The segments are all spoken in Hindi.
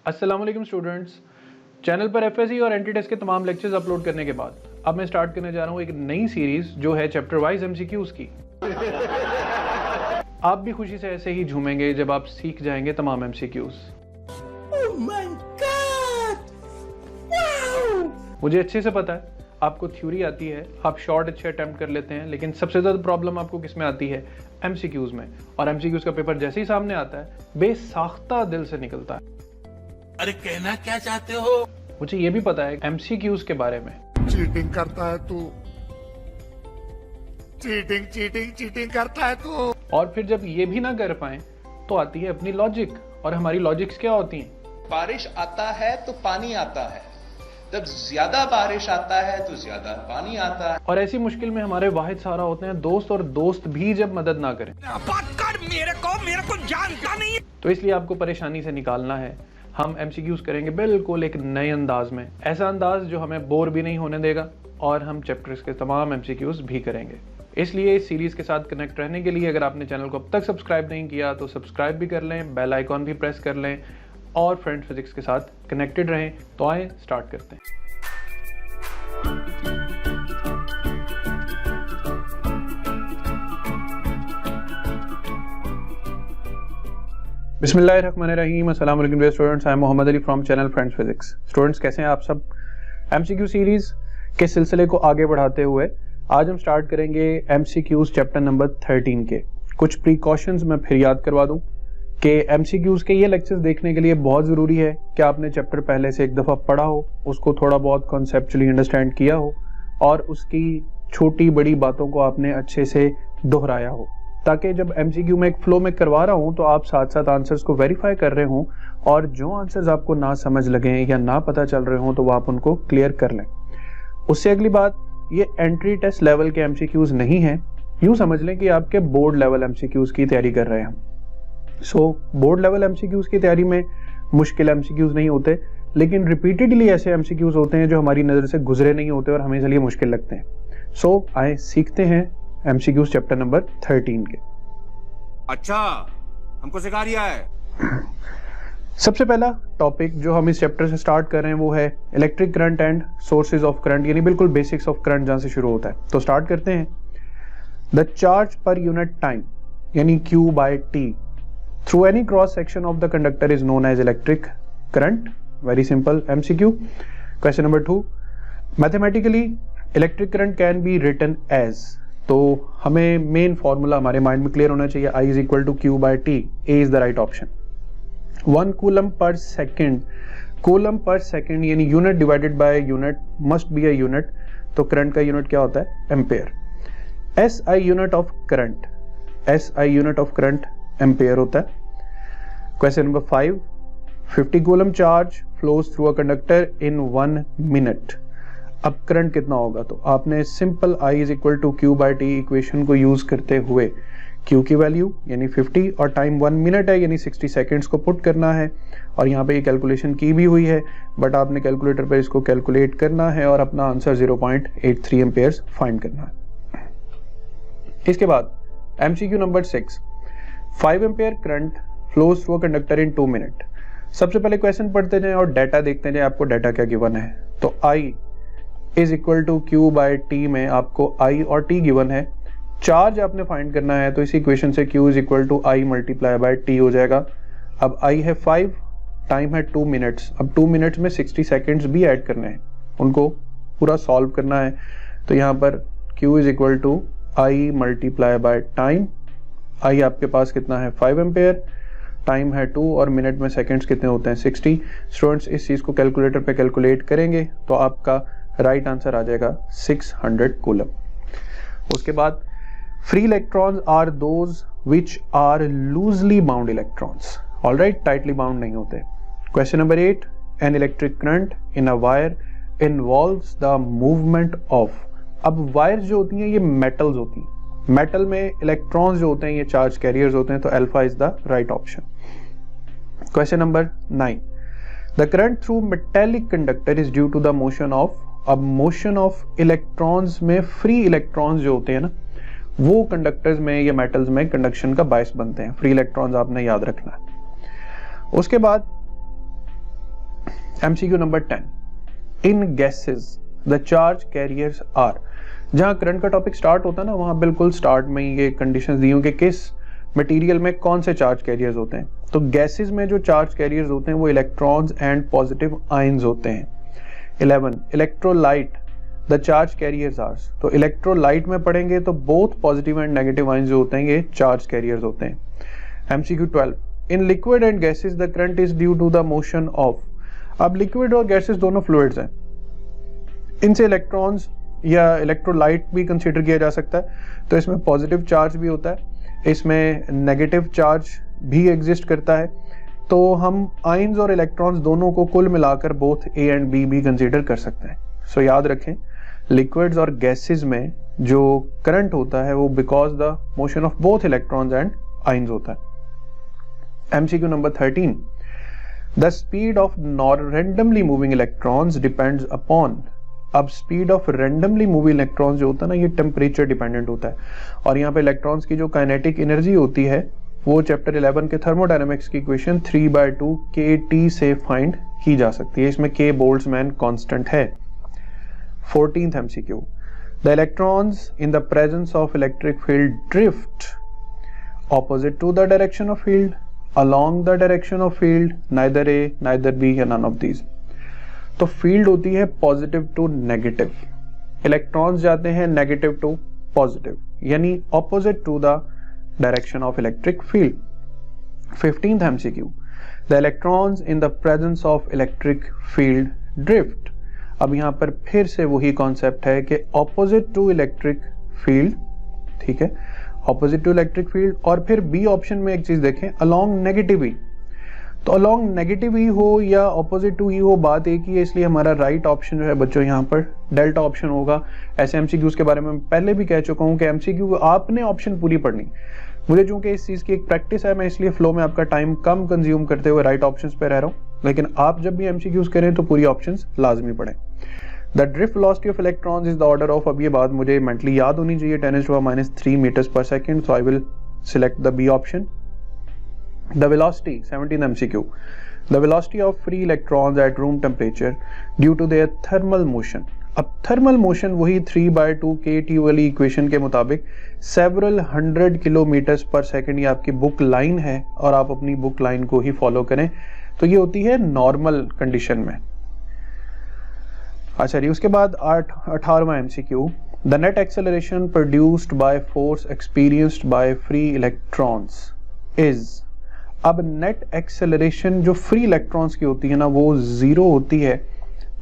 अस्सलाम वालेकुम स्टूडेंट्स। चैनल पर एफएससी और एंटी टेस्ट के तमाम लेक्चर्स अपलोड करने के बाद अब मैं स्टार्ट करने जा रहा हूँ एक नई सीरीज जो है चैप्टर वाइज एमसीक्यूज की। आप भी खुशी से ऐसे ही झूमेंगे जब आप सीख जाएंगे तमाम एमसीक्यूज। मुझे अच्छे से पता है आपको थ्योरी आती है, आप शॉर्ट अच्छे अटेम्प्ट कर लेते हैं, लेकिन सबसे ज़्यादा प्रॉब्लम आपको किस में आती है? एमसीक्यूज में। और एमसीक्यूज का पेपर जैसे ही सामने आता है बेसाख्ता दिल से निकलता है। अरे कहना क्या चाहते हो? मुझे ये भी पता है एमसीक्यूज के बारे में। चीटिंग करता है तू, चीटिंग करता है तू। और फिर जब ये भी ना कर पाए तो आती है अपनी लॉजिक। और हमारी लॉजिक्स क्या होती हैं? बारिश आता है तो पानी आता है, जब ज्यादा बारिश आता है तो ज्यादा पानी आता है। और ऐसी मुश्किल में हमारे वाहिद सहारा होते हैं दोस्त, और दोस्त भी जब मदद ना करें मेरे को जानता नहीं। तो इसलिए आपको परेशानी से निकालना है। हम एमसीक्यूज करेंगे बिल्कुल एक नए अंदाज में, ऐसा अंदाज जो हमें बोर भी नहीं होने देगा, और हम चैप्टर्स के तमाम एमसीक्यूज भी करेंगे। इसलिए इस सीरीज के साथ कनेक्ट रहने के लिए अगर आपने चैनल को अब तक सब्सक्राइब नहीं किया तो सब्सक्राइब भी कर लें, बेल आइकॉन भी प्रेस कर लें और फ्रेंड फिजिक्स के साथ कनेक्टेड रहें। तो आए स्टार्ट करते हैं। बिस्मिल्लाहिर्रहमानिर्रहीम। अस्सलाम वालेकुम students, I am Mohammad Ali from channel friends physics. Students कैसे हैं आप सब? एमसीक्यू सीरीज के सिलसिले को आगे बढ़ाते हुए आज हम स्टार्ट करेंगे एमसीक्यूज चैप्टर नंबर 13 के। कुछ प्रिकॉशंस मैं फिर याद करवा दूं कि एमसीक्यूज के ये लेक्चर्स देखने के लिए बहुत ज़रूरी है कि आपने चैप्टर पहले से एक दफ़ा पढ़ा हो, उसको थोड़ा बहुत कॉन्सेप्चुअली अंडरस्टैंड किया हो और उसकी छोटी बड़ी बातों को आपने अच्छे से दोहराया हो, ताकि जब एमसीक्यू में एक फ्लो में करवा रहा हूं तो आप साथ साथ आंसर्स को वेरीफाई कर रहे हों और जो आंसर्स आपको ना समझ लगे या ना पता चल रहे हों तो वो आप उनको क्लियर कर लें। उससे अगली बात, ये एंट्री टेस्ट लेवल के एमसीक्यूज नहीं है, यूं समझ लें कि आपके बोर्ड लेवल एमसीक्यूज की तैयारी कर रहे हैं हम। बोर्ड लेवल एमसीक्यूज की तैयारी में मुश्किल एमसीक्यूज नहीं होते, लेकिन रिपीटेडली ऐसे एमसीक्यूज होते हैं जो हमारी नजर से गुजरे नहीं होते और हमें इसलिए मुश्किल लगते हैं। आए सीखते हैं एमसीक्यूज चैप्टर नंबर 13 के। अच्छा, हमको सिखा रिया है। सबसे पहला टॉपिक जो हम इस चैप्टर से स्टार्ट कर रहे हैं वो है electric current and sources of current, यानी बिल्कुल बेसिक्स ऑफ करंट जहां से शुरू होता है। तो स्टार्ट करते हैं। The charge per unit time यानी Q by T through any cross section of the conductor is known as electric current. Very simple MCQ. Question number 2, mathematically electric current can be written as. तो हमें मेन फॉर्मूला हमारे माइंड में क्लियर होना चाहिए, I is equal to Q by T। A is the right option. 1 coulomb per second, coulomb per second यानी unit divided by unit must be a unit. तो करंट का यूनिट क्या होता है? Ampere. SI unit of current, SI unit of current ampere होता है। Question number 5, 50 coulomb charge flows through a conductor in 1 minute. अब करंट कितना होगा? तो आपने simple I is equal to Q by T equation को यूज करते हुए Q की वैल्यू यानी 50 और टाइम 1 मिनट है यानी 60 सेकेंड्स को पुट करना है। और यहाँ पे ये कैलकुलेशन की भी हुई है, बट आपने कैलकुलेटर पर इसको कैलकुलेट करना है और अपना आंसर 0.83 एम्पेयर्स फाइंड करना है। इसके बाद MCQ number 6, 5 ampere current flows through a conductor in 2 minute. सबसे पहले क्वेश्चन पढ़ते जाएं और डाटा देखते जाएं आपको डाटा क्या गिवन है। तो I is equal to Q by T में आपको I और T गिवन है। चार्ज आपने फाइंड करना है तो इसी इक्वेशन से Q is equal to I multiply by T हो जाएगा। अब I है 5, टाइम है 2 मिनट्स। अब 2 मिनट्स में 60 सेकेंड्स भी ऐड करने हैं, उनको पूरा सॉल्व करना है। तो यहाँ पर Q is equal to I multiply by time. I आपके पास कितना है? 5 एम्पेयर, टाइम है 2 और मिनट में सेकेंड्स कितने होते हैं? 60। स्टूडेंट्स इस चीज़ को कैलकुलेटर पे कैलकुलेट करेंगे तो आपका राइट आंसर आ जाएगा 600 कूलम। उसके बाद free electrons are those which are loosely bound electrons. All right, tightly bound नहीं होते। Question number 8, an electric current in a wire involves the movement of. अब वायर्स जो होती हैं ये मेटल्स होती हैं, मेटल में इलेक्ट्रॉन्स जो होते हैं ये चार्ज कैरियर्स होते हैं, तो alpha is the right option. Question number 9, the current through metallic conductor is due to the motion of. अब मोशन ऑफ इलेक्ट्रॉन्स में फ्री इलेक्ट्रॉन्स जो होते हैं ना, वो कंडक्टर्स में या मेटल्स में कंडक्शन का बायस बनते हैं। फ्री इलेक्ट्रॉन्स आपने याद रखना है। उसके बाद MCQ number 10, in gases the charge carriers are. जहां करंट का टॉपिक स्टार्ट होता है ना, वहां बिल्कुल स्टार्ट में ये कंडीशंस दी हूं कि किस मटेरियल में कौन से चार्ज कैरियर्स होते हैं। तो गैसेस में जो चार्ज कैरियर्स होते हैं वो इलेक्ट्रॉन्स एंड पॉजिटिव आयंस होते हैं। 11, electrolyte the charge carriers are. तो इलेक्ट्रोलाइट में पढ़ेंगे तो both positive and negative ions जो होते हैं ये चार्ज कैरियर्स होते हैं। MCQ 12, in liquid and gases the current is due to the motion of. अब लिक्विड और गैसेस दोनों फ्लूइड्स हैं, इनसे इलेक्ट्रॉन्स या इलेक्ट्रोलाइट भी कंसीडर किया जा सकता है। तो इसमें पॉजिटिव चार्ज भी होता है, इसमें नेगेटिव चार्ज भी एग्जिस्ट करता है। तो हम आयंस और इलेक्ट्रॉन्स दोनों को कुल मिलाकर बोथ ए एंड बी भी कंसीडर कर सकते हैं। सो याद रखें, लिक्विड्स और गैसेस में जो करंट होता है वो because the motion of both electrons and ions होता है। MCQ number 13, the speed of randomly moving electrons depends upon. अब speed of randomly moving electrons जो होता है ना, ये टेम्परेचर डिपेंडेंट होता है। और यहाँ पे इलेक्ट्रॉन्स की जो काइनेटिक एनर्जी होती है वो चैप्टर 11 के थर्मोडायनेमिक्स की इक्वेशन 3/2 kT से फाइंड की जा सकती है। इसमें K बोल्ट्जमैन कांस्टेंट है। 14th MCQ, the electrons in the presence of electric field drift opposite to the direction of field, along the direction of field, neither A, neither B या none of these। तो फील्ड होती है पॉजिटिव टू नेगेटिव, इलेक्ट्रॉन्स जाते हैं नेगेटिव टू पॉजिटिव, यानी opposite to the direction of electric field. 15th MCQ, the electrons in the presence of electric field drift. अब यहां पर फिर से वही कॉन्सेप्ट है कि ऑपोजिट टू इलेक्ट्रिक फील्ड, ठीक है, ऑपोजिट टू इलेक्ट्रिक फील्ड। और फिर बी ऑप्शन में एक चीज देखें, अलोंग नेगेटिव ई। तो अलोंग नेगेटिव ई हो या ऑपोजिट टू ई हो, बात एक ही है, इसलिए हमारा राइट ऑप्शन जो है बच्चों यहाँ पर डेल्टा ऑप्शन होगा। ऐसे MCQs के बारे में पहले भी कह चुका हूँ कि MCQ आपने ऑप्शन पूरी पढ़नी। मुझे चूंकि इस चीज की एक प्रैक्टिस है, मैं इसलिए फ्लो में आपका टाइम कम कंज्यूम करते हुए राइट ऑप्शन पे रह रहा हूँ, लेकिन आप जब भी MCQs करें तो पूरी ऑप्शन लाजमी पढ़ें। The drift velocity of electrons is the order of. अब ये बात मुझे मेंटली याद होनी चाहिए, 10⁻³ metres per second. So I will select the B option. The velocity, 17th MCQ, the velocity of free electrons at room temperature due to their thermal motion. अब थर्मल मोशन वही 3/2 kT वाली इक्वेशन के मुताबिक सेवरल 100 किलोमीटर्स पर सेकेंड, ये आपकी बुक लाइन है और आप अपनी बुक लाइन को ही फॉलो करें। तो ये होती है नॉर्मल कंडीशन में। अच्छा जी, उसके बाद 18वां MCQ, the net acceleration produced by force experienced by free electrons is. अब नेट एक्सेलरेशन जो फ्री इलेक्ट्रॉन्स की होती है ना, वो जीरो होती है।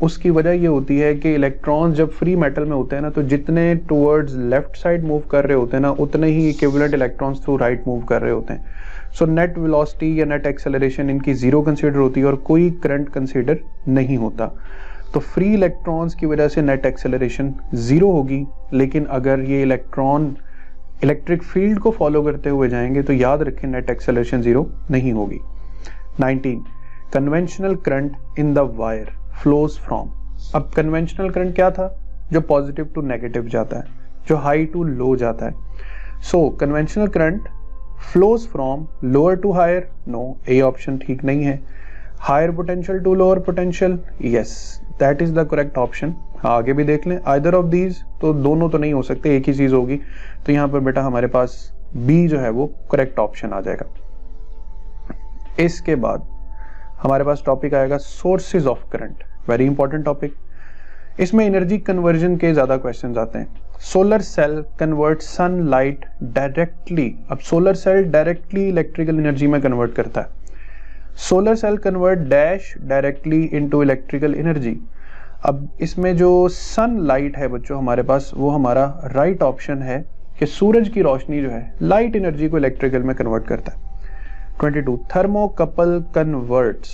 उसकी वजह ये होती है कि इलेक्ट्रॉन्स जब फ्री मेटल में होते हैं ना, तो जितने टुवर्ड्स लेफ्ट साइड मूव कर रहे होते हैं ना, उतने ही equivalent electrons through right move कर रहे होते हैं। सो नेट वेलोसिटी या नेट एक्सेलरेशन इनकी जीरो कंसीडर होती है और कोई करंट कंसीडर नहीं होता। तो फ्री इलेक्ट्रॉन्स की वजह से नेट एक्सेलरेशन जीरो होगी, लेकिन अगर ये इलेक्ट्रॉन इलेक्ट्रिक फील्ड को फॉलो करते हुए जाएंगे तो याद रखें नेट एक्सेलरेशन जीरो नहीं होगी। 19, conventional current in the wire flows from. अब कन्वेंशनल करंट क्या था? जो पॉजिटिव टू नेगेटिव जाता है, जो हाई टू लो जाता है। So conventional current flows from lower to higher, no, a option ठीक नहीं है। Higher potential to lower potential, yes, that is the correct option. आगे भी देख लें, आइदर ऑफ दीज, तो दोनों तो नहीं हो सकते, एक ही चीज होगी। तो यहां पर बेटा हमारे पास बी जो है वो करेक्ट ऑप्शन आ जाएगा। इसके बाद हमारे पास टॉपिक आएगा sources of current, very important topic. इसमें एनर्जी कन्वर्जन के ज्यादा क्वेश्चंस आते हैं। Solar cell convert sunlight directly. अब solar cell directly electrical energy में कन्वर्ट करता है। Solar cell convert dash directly into electrical energy. अब इसमें जो सनलाइट है बच्चों हमारे पास, वो हमारा राइट ऑप्शन है कि सूरज की रोशनी जो है लाइट एनर्जी को इलेक्ट्रिकल में कन्वर्ट करता है। 22, थर्मोकपल कन्वर्ट्स।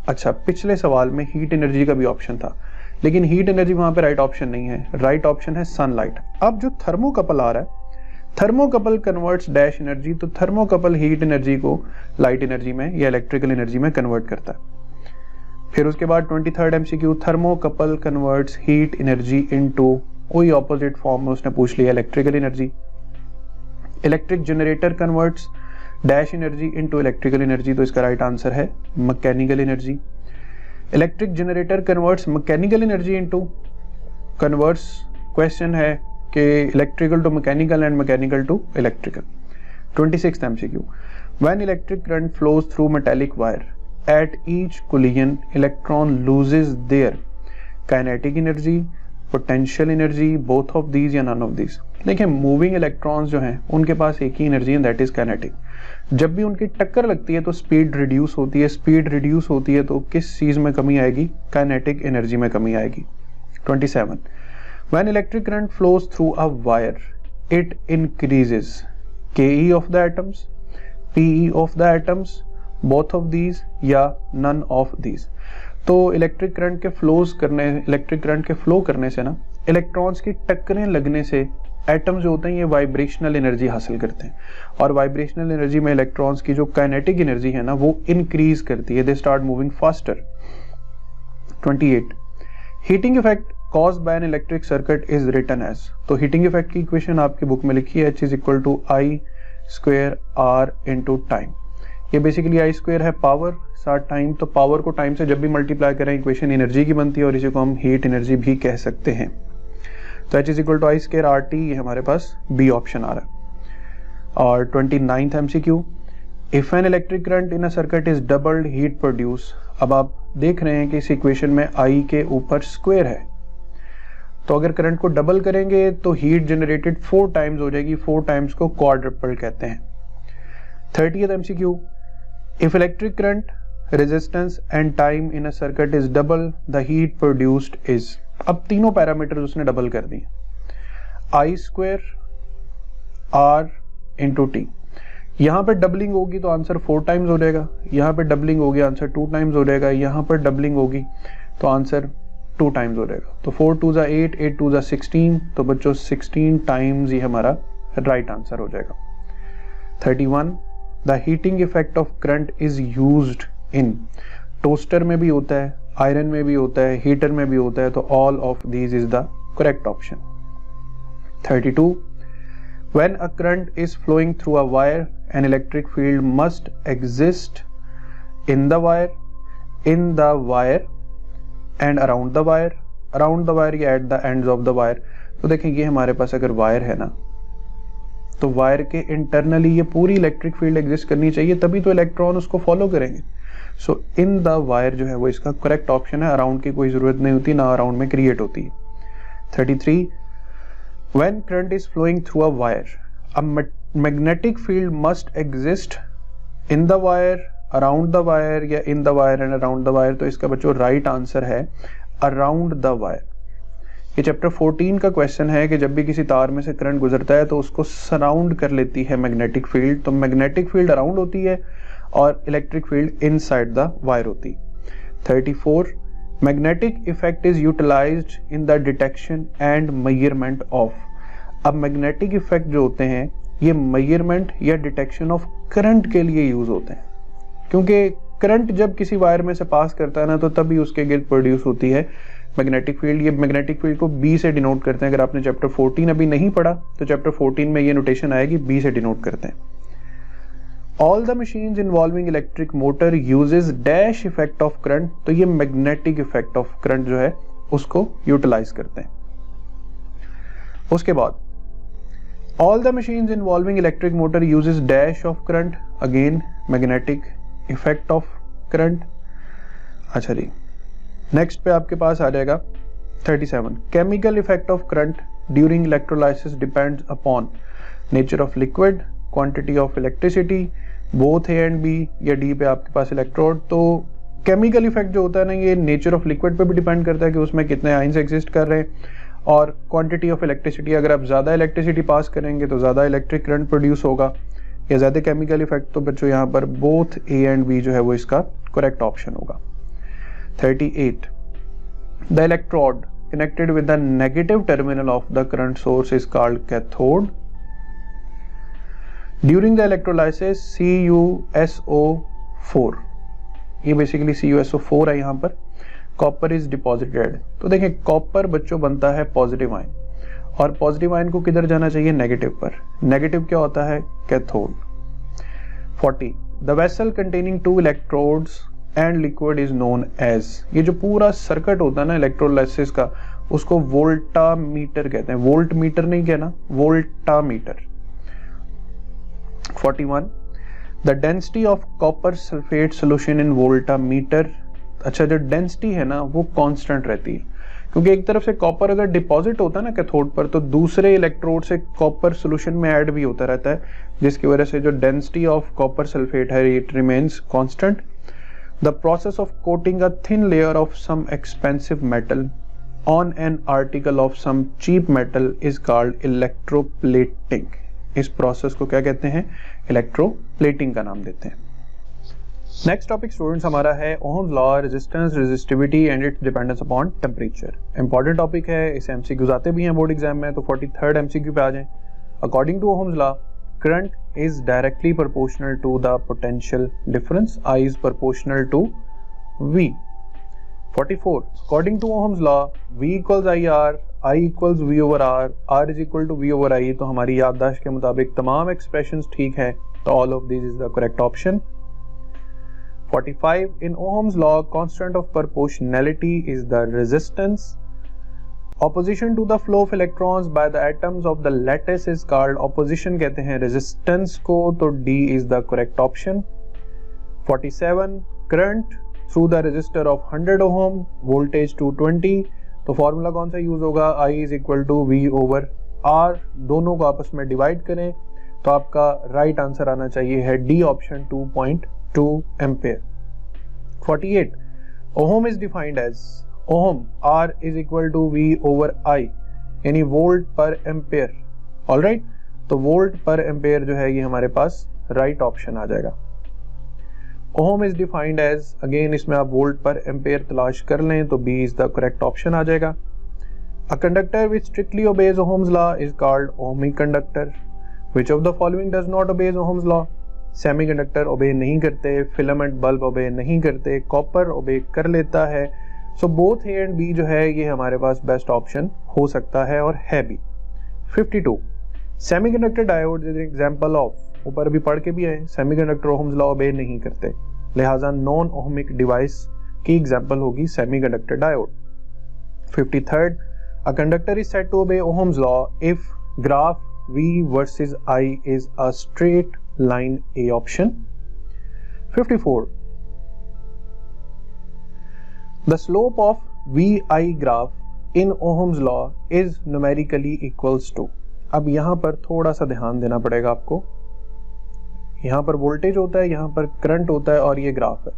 अच्छा, पिछले सवाल में हीट एनर्जी का भी ऑप्शन था, लेकिन हीट एनर्जी वहां पे राइट ऑप्शन नहीं है, राइट ऑप्शन है सनलाइट। अब जो थर्मोकपल आ रहा है, थर्मोकपल कन्वर्ट्स डैश एनर्जी, तो थर्मोकपल हीट एनर्जी को लाइट एनर्जी में या इलेक्ट्रिकल एनर्जी में कन्वर्ट करता है। फिर उसके बाद 23rd MCQ, thermocouple converts heat energy into, वही ऑपोजिट फॉर्म में उसने पूछ लिया, electrical energy. Electric generator converts dash energy into electrical energy, तो इसका राइट आंसर है mechanical energy. Electric generator converts mechanical energy into, converts question है कि electrical to mechanical and mechanical to electrical. 26th MCQ, when electric current flows through metallic wire at each collision electron loses their kinetic energy, potential energy, both of these या नन ऑफ दीज। देखिए मूविंग इलेक्ट्रॉन्स जो हैं उनके पास एक ही एनर्जी है, दैट इज काइनेटिक। जब भी उनकी टक्कर लगती है तो स्पीड रिड्यूस होती है, स्पीड रिड्यूस होती है तो किस चीज में कमी आएगी, काइनेटिक एनर्जी में कमी आएगी। 27, when electric current flows through a wire it increases KE of the atoms, PE of the atoms, both of these या नन ऑफ दीज। तो इलेक्ट्रिक करंट के फ्लो करने से ना इलेक्ट्रॉन्स की टक्करें लगने से एटम्स जो होते हैं ये वाइब्रेशनल एनर्जी हासिल करते हैं, और वाइब्रेशनल एनर्जी में इलेक्ट्रॉन्स की जो काइनेटिक एनर्जी है ना वो इंक्रीज करती है, they start moving faster. 28, heating effect caused by an electric circuit is written as, तो हीटिंग इफेक्ट की इक्वेशन आपकी बुक में लिखी है, H is equal to I square R into time। ये बेसिकली I square है पावर साथ टाइम, तो पावर को टाइम से जब भी मल्टीप्लाई करें इक्वेशन एनर्जी की बनती है और इसी को हम हीट एनर्जी भी कह सकते हैं। तो H is equal to I square RT, ये हमारे पास B ऑप्शन आ रहा है। और 29th MCQ, if N electric current in a circuit is doubled heat produce. अब आप देख रहे हैं कि इस इक्वेशन में I के ऊपर स्क्वायर है, तो अगर करंट को डबल करेंगे तो हीट जनरेटेड 4 टाइम्स हो जाएगी, 4 टाइम्स को क्वाड्रपल कहते हैं। 30th MCQ, if electric current, resistance and time in a circuit is double the heat produced is. अब तीनों पैरामीटर उसने डबल कर दिए, I square R into T. यहां पर डबलिंग होगी तो आंसर 4 टाइम्स हो जाएगा, यहां पर डबलिंग होगी आंसर 2 टाइम्स हो जाएगा, यहां पर डबलिंग होगी तो आंसर 2 टाइम्स हो जाएगा। तो 4 2 जा 8, 8 2 जा 16, तो बच्चों 16 टाइम्स ही हमारा राइट आंसर हो जाएगा। 31, the heating effect of current is used in, toaster में भी होता है, आयरन में भी होता है, हीटर में भी होता है, तो all of these is the correct option. 32, when a current is flowing through a wire an electric field must exist in the wire and around the wire या at the ends of the wire. तो देखें ये हमारे पास अगर वायर है ना तो वायर के इंटरनली ये पूरी इलेक्ट्रिक फील्ड एग्जिस्ट करनी चाहिए, तभी तो इलेक्ट्रॉन उसको फॉलो करेंगे। सो इन द वायर जो है वो इसका करेक्ट ऑप्शन है, अराउंड की कोई जरूरत नहीं होती, ना अराउंड में क्रिएट होती है। 33, when current is flowing through a wire a magnetic field must exist in the wire, around the wire या in the wire and around the wire. तो इसका बच्चों राइट आंसर है अराउंड द वायर। ये चैप्टर 14 का क्वेश्चन है कि जब भी किसी तार में से करंट गुजरता है तो उसको सराउंड कर लेती है मैग्नेटिक फील्ड, तो मैग्नेटिक फील्ड अराउंड होती है और electric field inside the wire होती। 34, magnetic effect is utilised in the detection and measurement of. अब मैग्नेटिक इफेक्ट जो होते हैं ये मेजरमेंट या डिटेक्शन ऑफ करंट के लिए यूज होते हैं, क्योंकि करंट जब किसी वायर में से पास करता है ना तो तभी उसके गिर्द प्रोड्यूस होती है मैग्नेटिक फील्ड। ये मैग्नेटिक फील्ड को बी से डिनोट करते हैं। अगर आपने चैप्टर 14 अभी नहीं पढ़ा तो चैप्टर 14 में ये नोटेशन आएगी, बी से डिनोट करते हैं। All the machines involving electric motor uses dash effect of current, तो ये मैग्नेटिक इफेक्ट ऑफ करंट जो है उसको यूटिलाइज करते हैं। उसके बाद all the machines involving electric motor uses dash of current, again magnetic effect of current. अच्छा जी, नेक्स्ट पे आपके पास आ जाएगा 37, chemical effect of current during electrolysis depends upon nature of liquid, quantity of electricity, both A and B या डी पे आपके पास इलेक्ट्रोड। तो केमिकल इफेक्ट जो होता है ना ये नेचर ऑफ लिक्विड पे भी डिपेंड करता है कि उसमें कितने आयंस एग्जिस्ट कर रहे हैं, और क्वांटिटी ऑफ इलेक्ट्रिसिटी, अगर आप ज्यादा इलेक्ट्रिसिटी पास करेंगे तो ज्यादा इलेक्ट्रिक करंट प्रोड्यूस होगा या ज्यादा केमिकल इफेक्ट। तो बच्चों यहाँ पर बोथ ए एंड बी जो है वो इसका करेक्ट ऑप्शन होगा। 38, the electrode connected with the negative terminal of the current source is called cathode. During the electrolysis CuSO4, ये बेसिकली CuSO4 है यहाँ पर, कॉपर इज डिपॉजिटेड। तो देखें कॉपर बच्चों बनता है पॉजिटिव आयन, और पॉजिटिव आयन को किधर जाना चाहिए, नेगेटिव पर। नेगेटिव क्या होता है, cathode. 40, the vessel containing 2 electrodes and liquid is known as, ये जो पूरा सर्किट होता है ना इलेक्ट्रोलाइसिस का, उसको वोल्टामीटर कहते हैं, वोल्ट मीटर नहीं कहना, voltameter. 41 the density of copper sulphate solution in voltameter. अच्छा, जो डेंसिटी है ना वो कांस्टेंट रहती है, क्योंकि एक तरफ से कॉपर अगर डिपॉजिट होता है ना कैथोड पर, तो दूसरे इलेक्ट्रोड से कॉपर सोल्यूशन में ऐड भी होता रहता है, जिसकी वजह से जो डेंसिटी ऑफ कॉपर सल्फेट है it remains constant. The process of coating a thin layer of some expensive metal on an article of some cheap metal is called electroplating. इस प्रोसेस को क्या कहते हैं? इलेक्ट्रोप्लेटिंग का नाम देते हैं। नेक्स्ट टॉपिक स्टूडेंट्स हमारा है Ohm's law, resistance, resistivity and its dependence upon temperature. Important topic है, इसे एमसीक्यूज आते भी हैं बोर्ड एग्जाम में, तो 43rd एमसीक्यू पे आ जाएं। According to Ohm's law, current is directly proportional to the potential difference, I is proportional to V। 44 according to Ohm's law, V equals IR, I equals V over R, R is equal to V over I। तो हमारी याददाश्त के मुताबिक तमाम एक्सप्रेशंस ठीक है, तो all of this is the correct option. 45 in Ohm's law, constant of proportionality is the resistance। Opposition to the flow of electrons by the atoms of the lattice is called opposition कहते हैं resistance को, तो D is the correct option। 47 current through the resistor of 100 ohm, voltage 220, तो फॉर्मूला कौन सा यूज होगा? I is equal to V over R। दोनों को आपस में डिवाइड करें तो आपका राइट आंसर आना चाहिए है D option 2.2 ampere. 48 ohm is defined as, ohm R is equal to V over I, यानी वोल्ट पर एम्पेयर। ऑलराइट, तो वोल्ट पर एम्पेयर जो है ये हमारे पास राइट ऑप्शन आ जाएगा। Ohm is defined as, again इसमें आप वोल्ट पर एम्पेयर तलाश कर लें तो B is the correct option आ जाएगा। A conductor which strictly obeys Ohm's law is called ohmic conductor. Which of the following does not obeys Ohm's law? Semiconductor obey नहीं करते, फिलामेंट बल्ब ओबे नहीं करते, कॉपर ओबे कर लेता है। So both A and B जो है ये हमारे पास बेस्ट ऑप्शन हो सकता है और है भी। 52 semiconductor diode is an example of, ऊपर अभी पढ़ के भी आए, सेमीकंडक्टर ओहम्स लॉ ओबे नहीं करते, लिहाजा नॉन ओहमिक डिवाइस की एग्जांपल होगी semiconductor diode. 53rd a conductor is said to obey Ohm's law if graph V versus I is a straight line, A option। 54 the slope of VI graph in Ohm's law is numerically equals to। अब यहां पर थोड़ा सा ध्यान देना पड़ेगा आपको, यहां पर वोल्टेज होता है, यहां पर करंट होता है और ये ग्राफ है।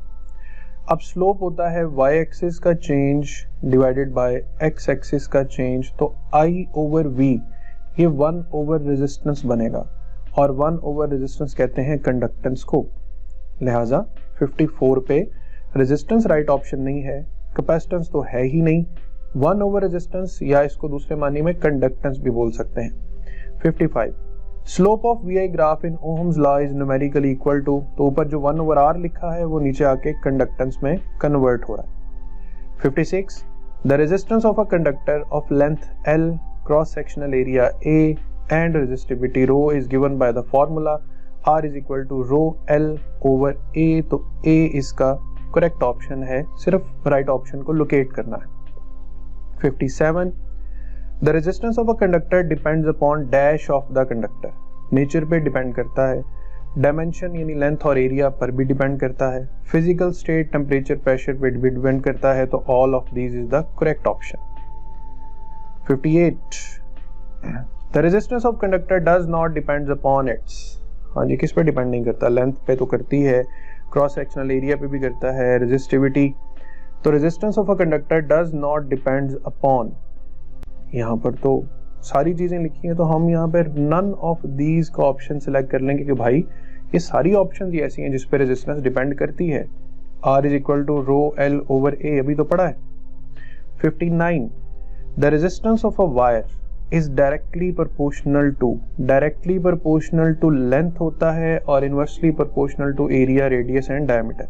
अब स्लोप होता है y एक्सिस का change divided by x axis का चेंज, तो I over V ये 1 ओवर रेजिस्टेंस बनेगा, और 1 ओवर रेजिस्टेंस कहते हैं कंडक्टेंस को, लिहाजा 54 पे रेजिस्टेंस राइट ऑप्शन नहीं है, कैपेसिटेंस तो है ही नहीं, 1 ओवर रेजिस्टेंस या इसको दूसरे मानी में कंडक्टेंस भी बोल सकते हैं। 55 slope of V I graph in Ohm's law is numerically equal to, तो ऊपर जो 1 ओवर आर लिखा है वो नीचे आके कंडक्टेंस में कन्वर्ट हो रहा है। 56 the resistance of a conductor of length L, cross sectional area A and resistivity rho is given by the formula R is equal to rho L over A, तो A इसका करेक्ट ऑप्शन है, सिर्फ राइट ऑप्शन को लोकेट करना है। 57 the resistance of a conductor depends upon dash of the conductor, nature पे डिपेंड करता है, डायमेंशन यानी लेंथ और एरिया पर भी डिपेंड करता है, फिजिकल स्टेट, टेम्परेचर, प्रेशर पे भी डिपेंड करता है, तो all of these is the correct option. 58 the resistance of conductor does not depends upon its, हाँ जी किस पे डिपेंड नहीं करता, लेंथ पे तो करती है, क्रॉस सेक्शनल एरिया पे भी करता है, रेजिस्टिविटी, तो resistance of a conductor does not depends upon, यहाँ पर तो सारी चीजें लिखी हैं, तो हम यहाँ पर नन ऑफ दीज का ऑप्शन सिलेक्ट कर लेंगे कि भाई ये सारी ऑप्शन ऐसी हैं जिस पे रेजिस्टेंस डिपेंड करती है। R is equal to rho L over A अभी तो पढ़ा है। 59 the resistance of a wire is directly proportional to, directly proportional to length होता है और inversely proportional to area, radius and diameter।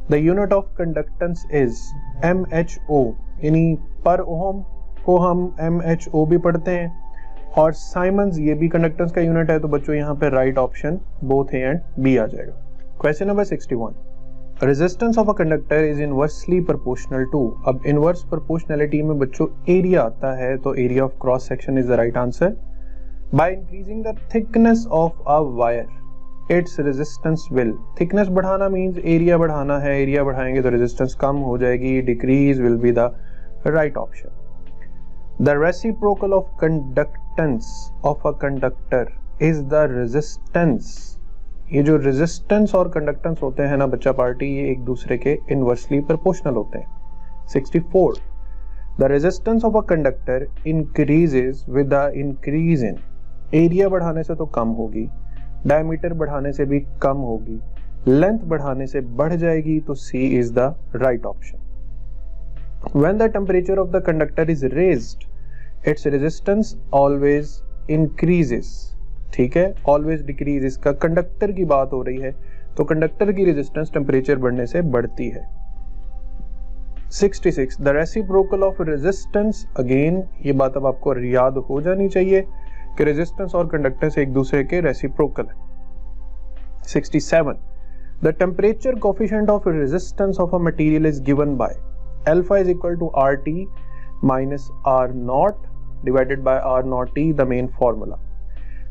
the unit of conductance is MHO, यानी पर ओहम को हम MHO भी पढ़ते हैं, और साइमंस ये भी कंडक्टेंस का यूनिट है, तो बच्चों यहाँ पे right option both A and B आ जाएगा। Question number 61 resistance of a conductor is inversely proportional to, अब इनवर्स प्रोपोर्शनलिटी में बच्चों एरिया आता है, तो area of cross section is the right answer. By increasing the thickness of a wire its resistance will, thickness बढ़ाना मींस एरिया बढ़ाना है, एरिया बढ़ाएंगे तो रेजिस्टेंस कम हो जाएगी, decrease will be the right option. The reciprocal of conductance of a conductor is the resistance, ये जो रेजिस्टेंस और कंडक्टेंस होते हैं ना बच्चा पार्टी, ये एक दूसरे के इनवर्सली प्रोपोर्शनल होते हैं। 64 the resistance of a conductor increases with the increase in, area बढ़ाने से तो कम होगी, डायमीटर बढ़ाने से भी कम होगी, लेंथ बढ़ाने से बढ़ जाएगी, तो C is the right option. When the temperature of the conductor is raised its resistance always increases, ठीक है, ऑलवेज डिक्रीज, इसका कंडक्टर की बात हो रही है, तो कंडक्टर की रेजिस्टेंस टेम्परेचर बढ़ने से बढ़ती है। 66 the reciprocal of resistance, again ये बात अब आपको याद हो जानी चाहिए कि रेजिस्टेंस और कंडक्टेंस एक दूसरे के रेसिप्रोकल है। 67 the temperature coefficient of resistance of a material is given by alpha is equal to RT minus R0 divided by R0T, the main formula.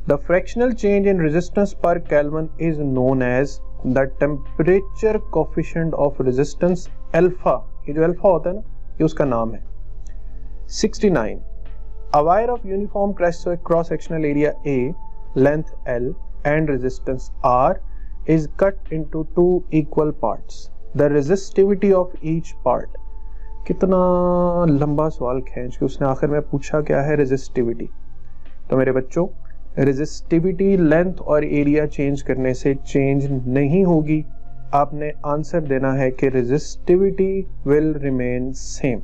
The fractional change in resistance per Kelvin is known as the temperature coefficient of resistance alpha, ये जो alpha होता है ना, ये उसका नाम है। 69 a wire of uniform cross sectional area A, length L and resistance R is cut into two equal parts. The resistivity of each part, कितना लंबा सवाल खींच के उसने आखिर में पूछा क्या है, रेजिस्टिविटी। तो मेरे बच्चों रेजिस्टिविटी लेंथ और एरिया चेंज करने से चेंज नहीं होगी, आपने आंसर देना है कि रेजिस्टिविटी विल रिमेन सेम।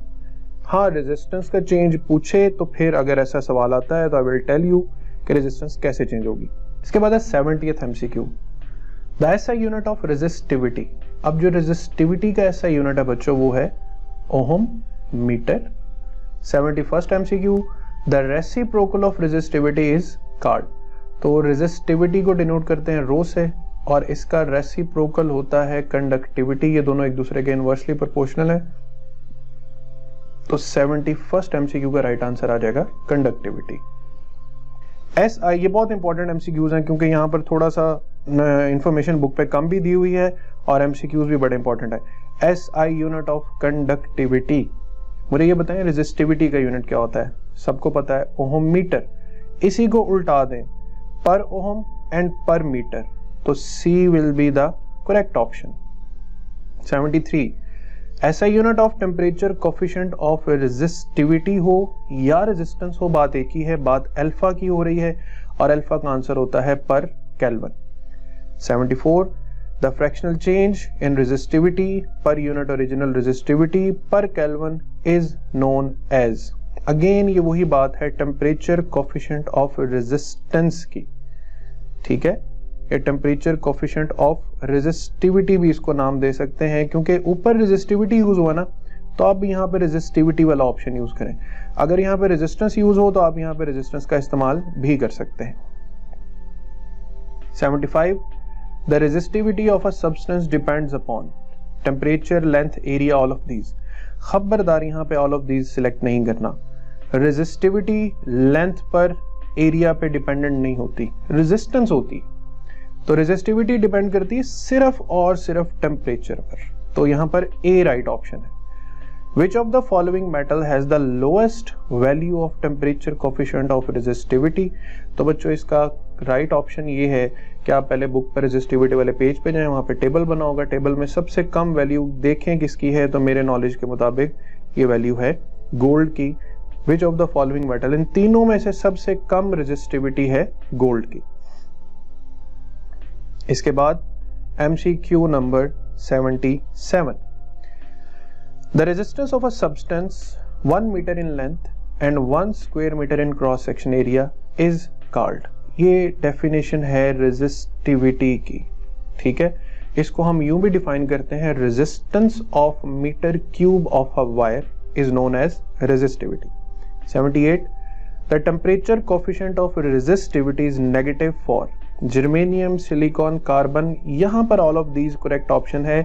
हाँ, रेजिस्टेंस का चेंज पूछे तो फिर अगर ऐसा सवाल आता है तो आई विल टेल यू कि रेजिस्टेंस कैसे चेंज होगी। इसके बाद है 70th MCQ, the SI unit of resistivity. अब जो रेजिस्टिविटी का एसआई यूनिट है बच्चों वो है ohm metre. 71st MCQ, the reciprocal of resistivity is called. तो रेजिस्टिविटी को डिनोट करते हैं रो से और इसका रेसिप्रोकल होता है कंडक्टिविटी, ये दोनों एक दूसरे के इनवर्सली प्रोपोर्शनल है। तो 71st MCQ का राइट आंसर आ जाएगा कंडक्टिविटी। SI, ये बहुत इंपॉर्टेंट MCQs हैं क्योंकि यहाँ पर थोड़ा सा इंफॉर्मेशन बुक पे कम भी दी हुई है और MCQs भी बड़े इंपॉर्टेंट है। SI यूनिट ऑफ कंडक्टिविटी, मुझे ये बताएं रेजिस्टिविटी का यूनिट क्या होता है, सबको पता है ओहम मीटर, इसी को उल्टा दें पर ओहम एंड पर मीटर, तो C will be the correct option. 73 ऐसा unit of temperature coefficient of resistivity हो या रेजिस्टेंस हो, बात एक ही है, बात अल्फा की हो रही है और अल्फा का आंसर होता है per kelvin. 74 the fractional change in resistivity per unit original resistivity per kelvin is known as, again ये वही बात है टेम्परेचर कोफिशिएंट ऑफ रेजिस्टेंस की, ठीक है, ये टेम्परेचर कोफिशिएंट ऑफ रेजिस्टिविटी भी इसको नाम दे सकते हैं क्योंकि ऊपर रेजिस्टिविटी यूज हुआ ना, तो आप यहाँ पे रेजिस्टिविटी वाला ऑप्शन यूज करें। अगर यहाँ पे रेजिस्टेंस यूज हो तो आप यहाँ पे रेजिस्टेंस का इस्तेमाल भी कर सकते हैं। 75 the resistivity of a substance depends upon temperature, length, area, all of these. खबरदार यहाँ पे ऑल ऑफ दीज सिलेक्ट नहीं करना। रेजिस्टिविटी लेंथ पर, एरिया पे डिपेंडेंट नहीं होती, रेजिस्टेंस होती। तो रेजिस्टिविटी डिपेंड करती है सिर्फ और सिर्फ टेम्परेचर पर, तो यहां पर ए राइट ऑप्शन है। विच of the following metal has the lowest value of temperature coefficient of resistivity. तो बच्चों इसका राइट ऑप्शन ये है कि आप पहले बुक पर रेजिस्टिविटी वाले पेज पे जाएं, वहां पे टेबल बना होगा, टेबल में सबसे कम वैल्यू देखें किसकी है, तो मेरे नॉलेज के मुताबिक ये वैल्यू है गोल्ड की। Which of the following metal, इन तीनों में से सबसे कम रेजिस्टिविटी है गोल्ड की। इसके बाद MCQ number 77 the resistance of a substance 1 metre in length and 1 square metre in cross section area is called. ये डेफिनेशन है रेजिस्टिविटी की, ठीक है, इसको हम यूं भी डिफाइन करते हैं, resistance of metre cube of a wire is known as resistivity. 78 the temperature coefficient of resistivity is negative for germanium, silicon, carbon. यहां पर all of these correct option है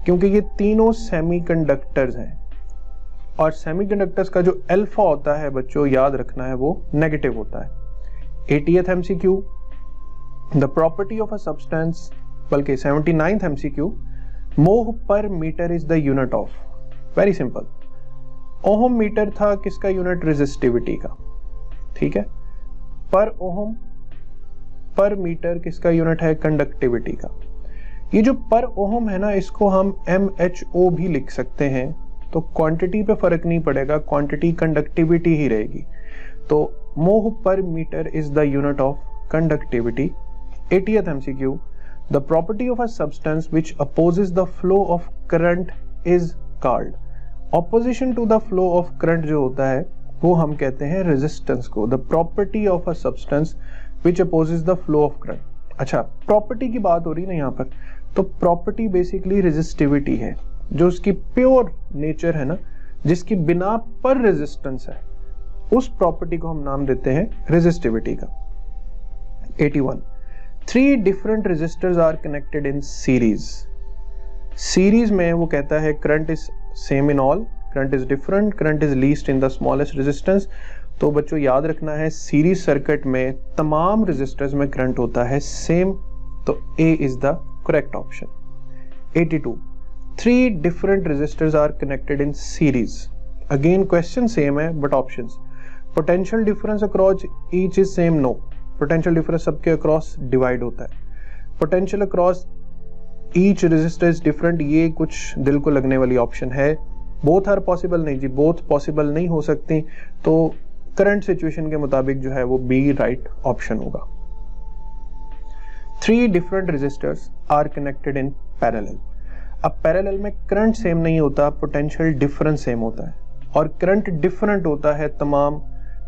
क्योंकि ये तीनों सेमीकंडक्टर्स हैं और सेमीकंडक्टर्स का जो अल्फा होता है बच्चों, याद रखना है, वो नेगेटिव होता है। 80th MCQ, the property of a substance, बल्कि 79th MCQ, mho per metre is the unit of, very simple, ohm metre था किसका यूनिट, रेजिस्टिविटी का, ठीक है, पर ओहम पर मीटर किसका यूनिट है, कंडक्टिविटी का। ये जो पर ओहम है ना, इसको हम MHO भी लिख सकते हैं, तो क्वांटिटी पे फर्क नहीं पड़ेगा, क्वांटिटी कंडक्टिविटी ही रहेगी। तो mho per metre is the unit of conductivity. 80th MCQ, the property of a substance which opposes the flow of current is called, opposition to the flow of current जो होता है वो हम कहते हैं रेजिस्टेंस को। The property of a substance which opposes the flow of current. अच्छा, प्रॉपर्टी की बात हो रही है ना यहाँ पर, तो प्रॉपर्टी बेसिकली रेजिस्टिविटी है, जो उसकी प्योर नेचर है ना, जिसकी बिना पर रेजिस्टेंस है, उस प्रॉपर्टी को हम नाम देते हैं रेजिस्टिविटी का। 81, 3 different resistors are connected in series. Series में वो कहता है current is same in all, current is different, current is least in the smallest resistance. तो बच्चों याद रखना है, सीरीज सर्किट में तमाम रेजिस्टर्स में करंट होता है सेम, तो A is the correct option. 82, 3 different resistors are connected in series. Again question same है but options. Potential difference across each is same, no, potential difference सबके अक्रॉस डिवाइड होता है। Potential across each resistor is different, ये कुछ दिल को लगने वाली ऑप्शन है। बोथ आर पॉसिबल, नहीं जी, बोथ पॉसिबल नहीं हो सकती, तो करंट सिचुएशन के मुताबिक जो है वो बी राइट ऑप्शन होगा। 3 different resistors are connected in parallel. अब पैरेलल में करंट सेम नहीं होता, पोटेंशियल डिफरेंस सेम होता है, और करंट डिफरेंट होता है तमाम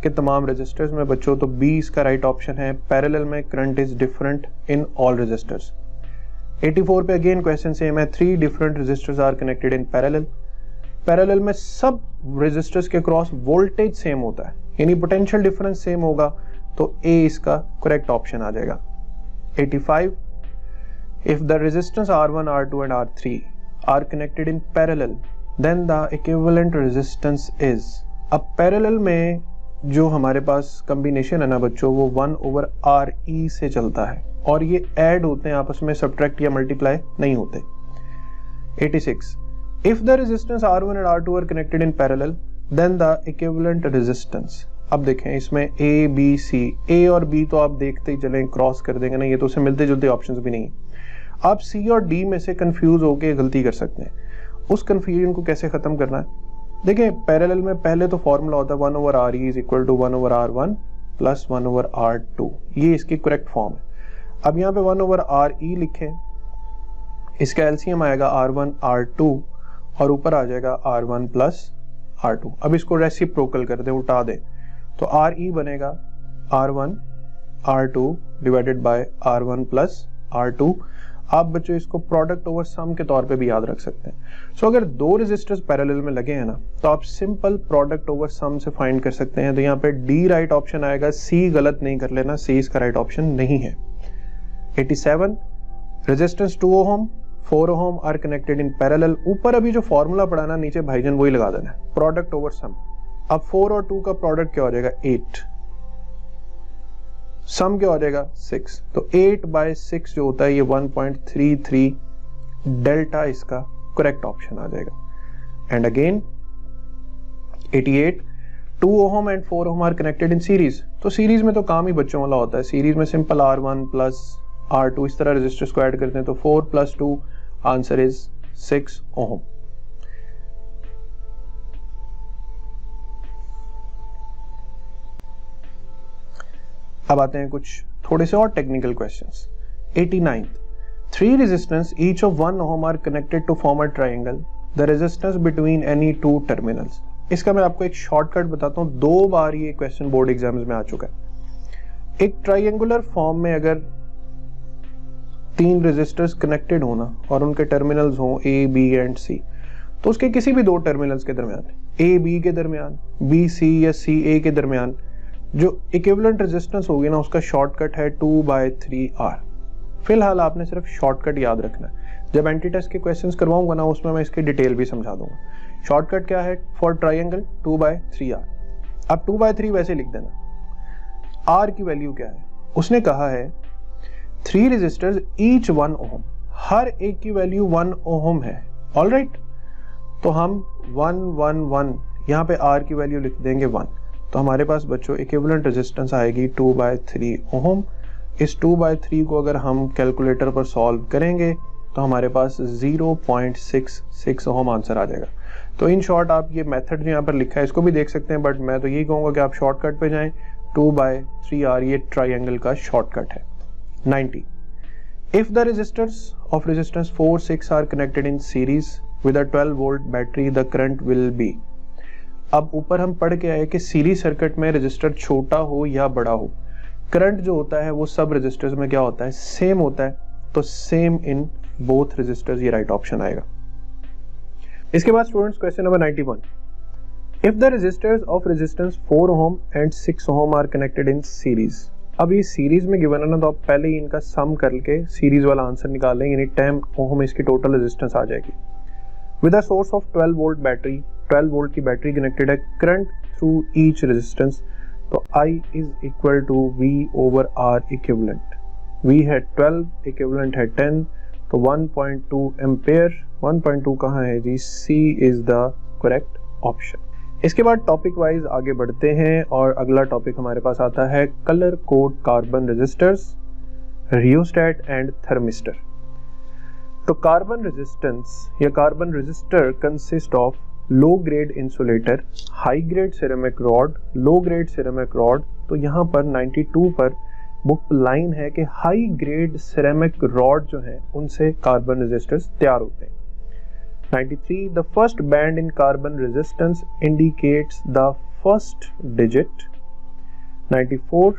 के तमाम रेजिस्टर्स में बच्चों, तो बी इसका राइट ऑप्शन है। पैरेलल में current is different in all resistors. 84 पे अगेन क्वेश्चन सेम है, 3 different resistors are connected in parallel. Parallel में सब रेजिस्टर्स के क्रॉस वोल्टेज सेम होता है, यानी पोटेंशियल डिफरेंस सेम होगा, तो ए इसका करेक्ट ऑप्शन आ जाएगा। 85, if the resistance R1, R2 and R3 are connected in parallel, then the equivalent resistance is. अब पैरेलल में जो हमारे पास कॉम्बिनेशन है ना बच्चों, वो 1/RE से चलता है, और ये ऐड होते हैं आपस में, सब्ट्रैक्ट या मल्टीप्लाई नहीं होते। 86, if the resistance R1 and R2 are connected in parallel, then the equivalent resistance. अब देखें इसमें A, B, C, A और B तो आप देखते ही चलें, क्रॉस कर देंगे ना, ये तो उससे मिलते जुलते ऑप्शंस भी नहीं है। आप C और D में से कंफ्यूज होकर गलती कर सकते हैं। उस कंफ्यूजन को कैसे खत्म करना है, देखिए पैरेलल में पहले तो फॉर्मूला होता है 1/RE is equal to 1/R1 plus 1/R2, ये इसकी करेक्ट फॉर्म है। अब यहाँ पे 1/RE लिखें, इसका एलसीएम आएगा R1 R2 और ऊपर आ जाएगा R1 प्लस R2। अब इसको रेसिप्रोकल कर दें, उल्टा दें, तो RE बनेगा R1 R2 divided by R1 plus R2। आप बच्चों इसको प्रोडक्ट ओवर सम के तौर पे भी याद रख सकते हैं। सो अगर 2 रेजिस्टर्स पैरेलल में लगे हैं ना, तो आप सिंपल प्रोडक्ट ओवर सम से फाइंड कर सकते हैं। तो यहाँ पे डी राइट ऑप्शन आएगा, सी गलत नहीं कर लेना, सी इसका राइट ऑप्शन नहीं है। 87, resistance 2 ohm 4 ohm are connected in parallel. ऊपर अभी जो फॉर्मूला पढ़ा ना, नीचे भाईजन वही लगा देना है, प्रोडक्ट ओवर सम। अब 4 और 2 का प्रोडक्ट क्या हो जाएगा, 8, सम क्या हो जाएगा 6, तो 8/6 जो होता है ये 1.33 डेल्टा इसका करेक्ट ऑप्शन आ जाएगा। And again 88, 2 ohm and 4 ohm are connected in series. तो सीरीज में तो काम ही बच्चों वाला होता है, सीरीज में सिंपल R1 प्लस R2 इस तरह रेजिस्टर्स को ऐड करते हैं, तो 4 + 2 आंसर इज 6 ओहम। अब आते हैं कुछ थोड़े से और technical questions. 89, 3 resistance each of 1 ohm are connected to form a triangle, the resistance between any 2 terminals. इसका मैं आपको एक शॉर्टकट बताता हूं, 2 बार ये क्वेश्चन बोर्ड एग्जाम्स में आ चुका है। एक ट्रायंगुलर फॉर्म में अगर 3 रेजिस्टर्स कनेक्टेड होना और उनके टर्मिनल्स हों A, B एंड C, तो उसके किसी भी 2 टर्मिनल्स के दरमियान, A, B के दरमियान, B, C या C, A के दरमियान जो इक्विवेलेंट रेजिस्टेंस होगी ना, उसका शॉर्टकट है 2/3R। फिलहाल आपने सिर्फ शॉर्टकट याद रखना है। जब एंटी टेस्ट के क्वेश्चंस करवाऊंगा ना उसमें मैं इसकी डिटेल भी समझा दूंगा। शॉर्टकट क्या है फॉर ट्राइंगल 2/3r। अब 2/3 वैसे लिख देना। r की वैल्यू क्या है, उसने कहा है 3 रेजिस्टर्स ईच 1 ओम, हर एक की वैल्यू 1 ओम है। ऑलराइट, तो हम 1 1 1 यहाँ पे r की वैल्यू लिख देंगे 1, तो हमारे पास बच्चों इक्विवेलेंट रेजिस्टेंस आएगी 2/3 ओम। इस 2/3 को अगर हम कैलकुलेटर पर सॉल्व करेंगे तो हमारे पास 0.66 ओम आंसर आ जाएगा। तो इन शॉर्ट आप ये मेथड जो यहाँ पर लिखा है इसको भी देख सकते हैं, बट मैं तो यही कहूँगा कि आप शॉर्टकट पे जाएं। 2/3r ये ट्राइंगल का शॉर्टकट है। 90 if the resistors of resistance 4 6 are connected in series with a 12 volt battery the current will be. अब ऊपर हम पढ़ के आए कि सीरीज सर्किट में रजिस्टर छोटा हो या बड़ा हो, करंट जो होता है वो सब रजिस्टर्स में क्या होता है, सेम होता है। तो सेम इन बोथ रजिस्टर्स, ये राइट ऑप्शन आएगा। इसके बाद students question number 91, if the resistors of resistance 4 ohm and 6 ohm are connected in series. अब ये सीरीज में गिवन है ना, तो आप पहले ही इनका सम करके सीरीज वाला आंसर निकाल लेंगे, यानी 10 ओम इसकी टोटल रेजिस्टेंस आ जाएगी। With a source of 12 volt battery, 12 volt की बैटरी कनेक्टेड है, करंट थ्रू ईच रेजिस्टेंस, तो I is equal to V over R equivalent. V है 12, इक्विवेलेंट है 10, तो 1.2 एम्पेयर। 1.2 कहाँ है जी, C is the correct option. इसके बाद टॉपिक वाइज आगे बढ़ते हैं और अगला टॉपिक हमारे पास आता है colour code carbon resistors, rheostat and thermistor. तो कार्बन रेजिस्टेंस या carbon resistor consist of low grade insulator, high grade ceramic rod, low grade ceramic rod. तो यहाँ पर 92 पर बुक लाइन है कि हाई ग्रेड सिरेमिक रॉड जो है उनसे कार्बन रेजिस्टर्स तैयार होते हैं। 93 the first band in carbon resistance indicates the first digit. 94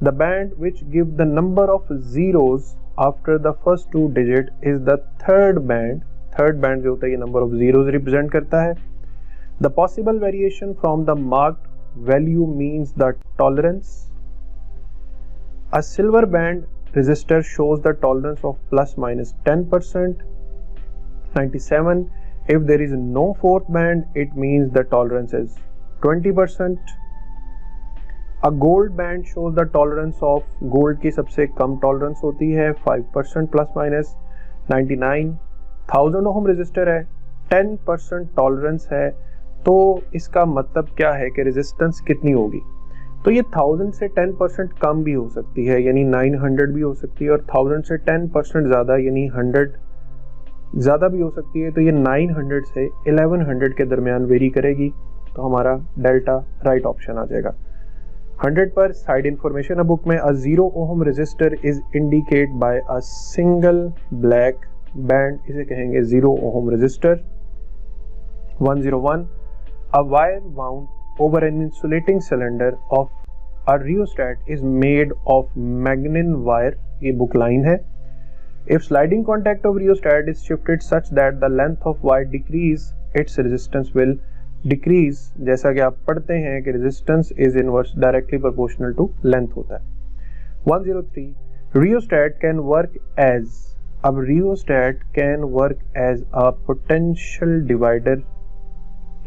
the band which give the number of zeros after the first 2 digit is the third band. Third band जो होता है ये नंबर ऑफ जीरोस रिप्रेजेंट करता है। The possible variation from the marked value means the tolerance. A silver band resistor shows the tolerance of plus minus 10%. 97 if there is no fourth band it means the tolerance is 20%. A gold band shows the tolerance of gold की सबसे कम tolerance होती है 5% plus minus। 99 1000 ओम रेजिस्टर है, 10% टॉलरेंस है, तो इसका मतलब क्या है कि रेजिस्टेंस कितनी होगी। तो ये 1000 से 10% कम भी हो सकती है, यानी 900 भी हो सकती है, और 1000 से 10% ज़्यादा यानी 100 ज़्यादा भी हो सकती है। तो ये 900 से 1100 के दरमियान वेरी करेगी, तो हमारा डेल्टा राइट ऑप्शन आ जाएगा। 100 पर साइड इंफॉर्मेशन है बुक में, a 0 ohm resistor is indicate by a single black band, इसे कहेंगे 0 ohm resistor. 101 a wire wound over an insulating cylinder of a rheostat is made of magnetic wire, ये बुक लाइन है। If sliding contact of rheostat is shifted such that the length of wire decrease, its resistance will decrease। जैसा कि आप पढ़ते हैं कि resistance is inverse directly proportional to length होता है। 103 rheostat can work as, अब rheostat can work as a potential divider,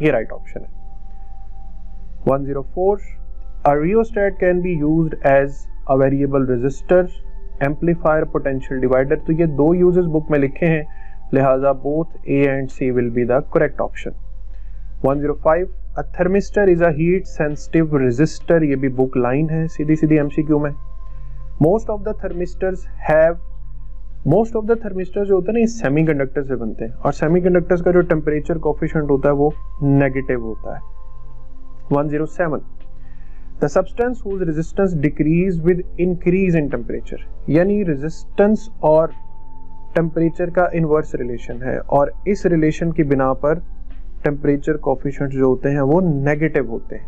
ये राइट ऑप्शन है। 104 a rheostat can be used as a variable resistor, amplifier, potential divider। तो ये दो यूजेस बुक में लिखे हैं, लिहाजा both A and C will be the correct option। 105 a thermistor is a heat sensitive resistor, ये भी बुक लाइन है, सीधी सीधी MCQ में। most of the thermistors जो होता है ना ये सेमीकंडक्टर से बनते हैं, और सेमीकंडक्टर्स का जो टेम्परेचर कोफिशिएंट होता है वो नेगेटिव होता है। 107 the substance whose resistance decrease with increase in temperature, यानी रेजिस्टेंस और टेम्परेचर का इनवर्स रिलेशन है, और इस रिलेशन की बिना पर टेम्परेचर कोफिशिएंट जो होते हैं वो नेगेटिव होते हैं।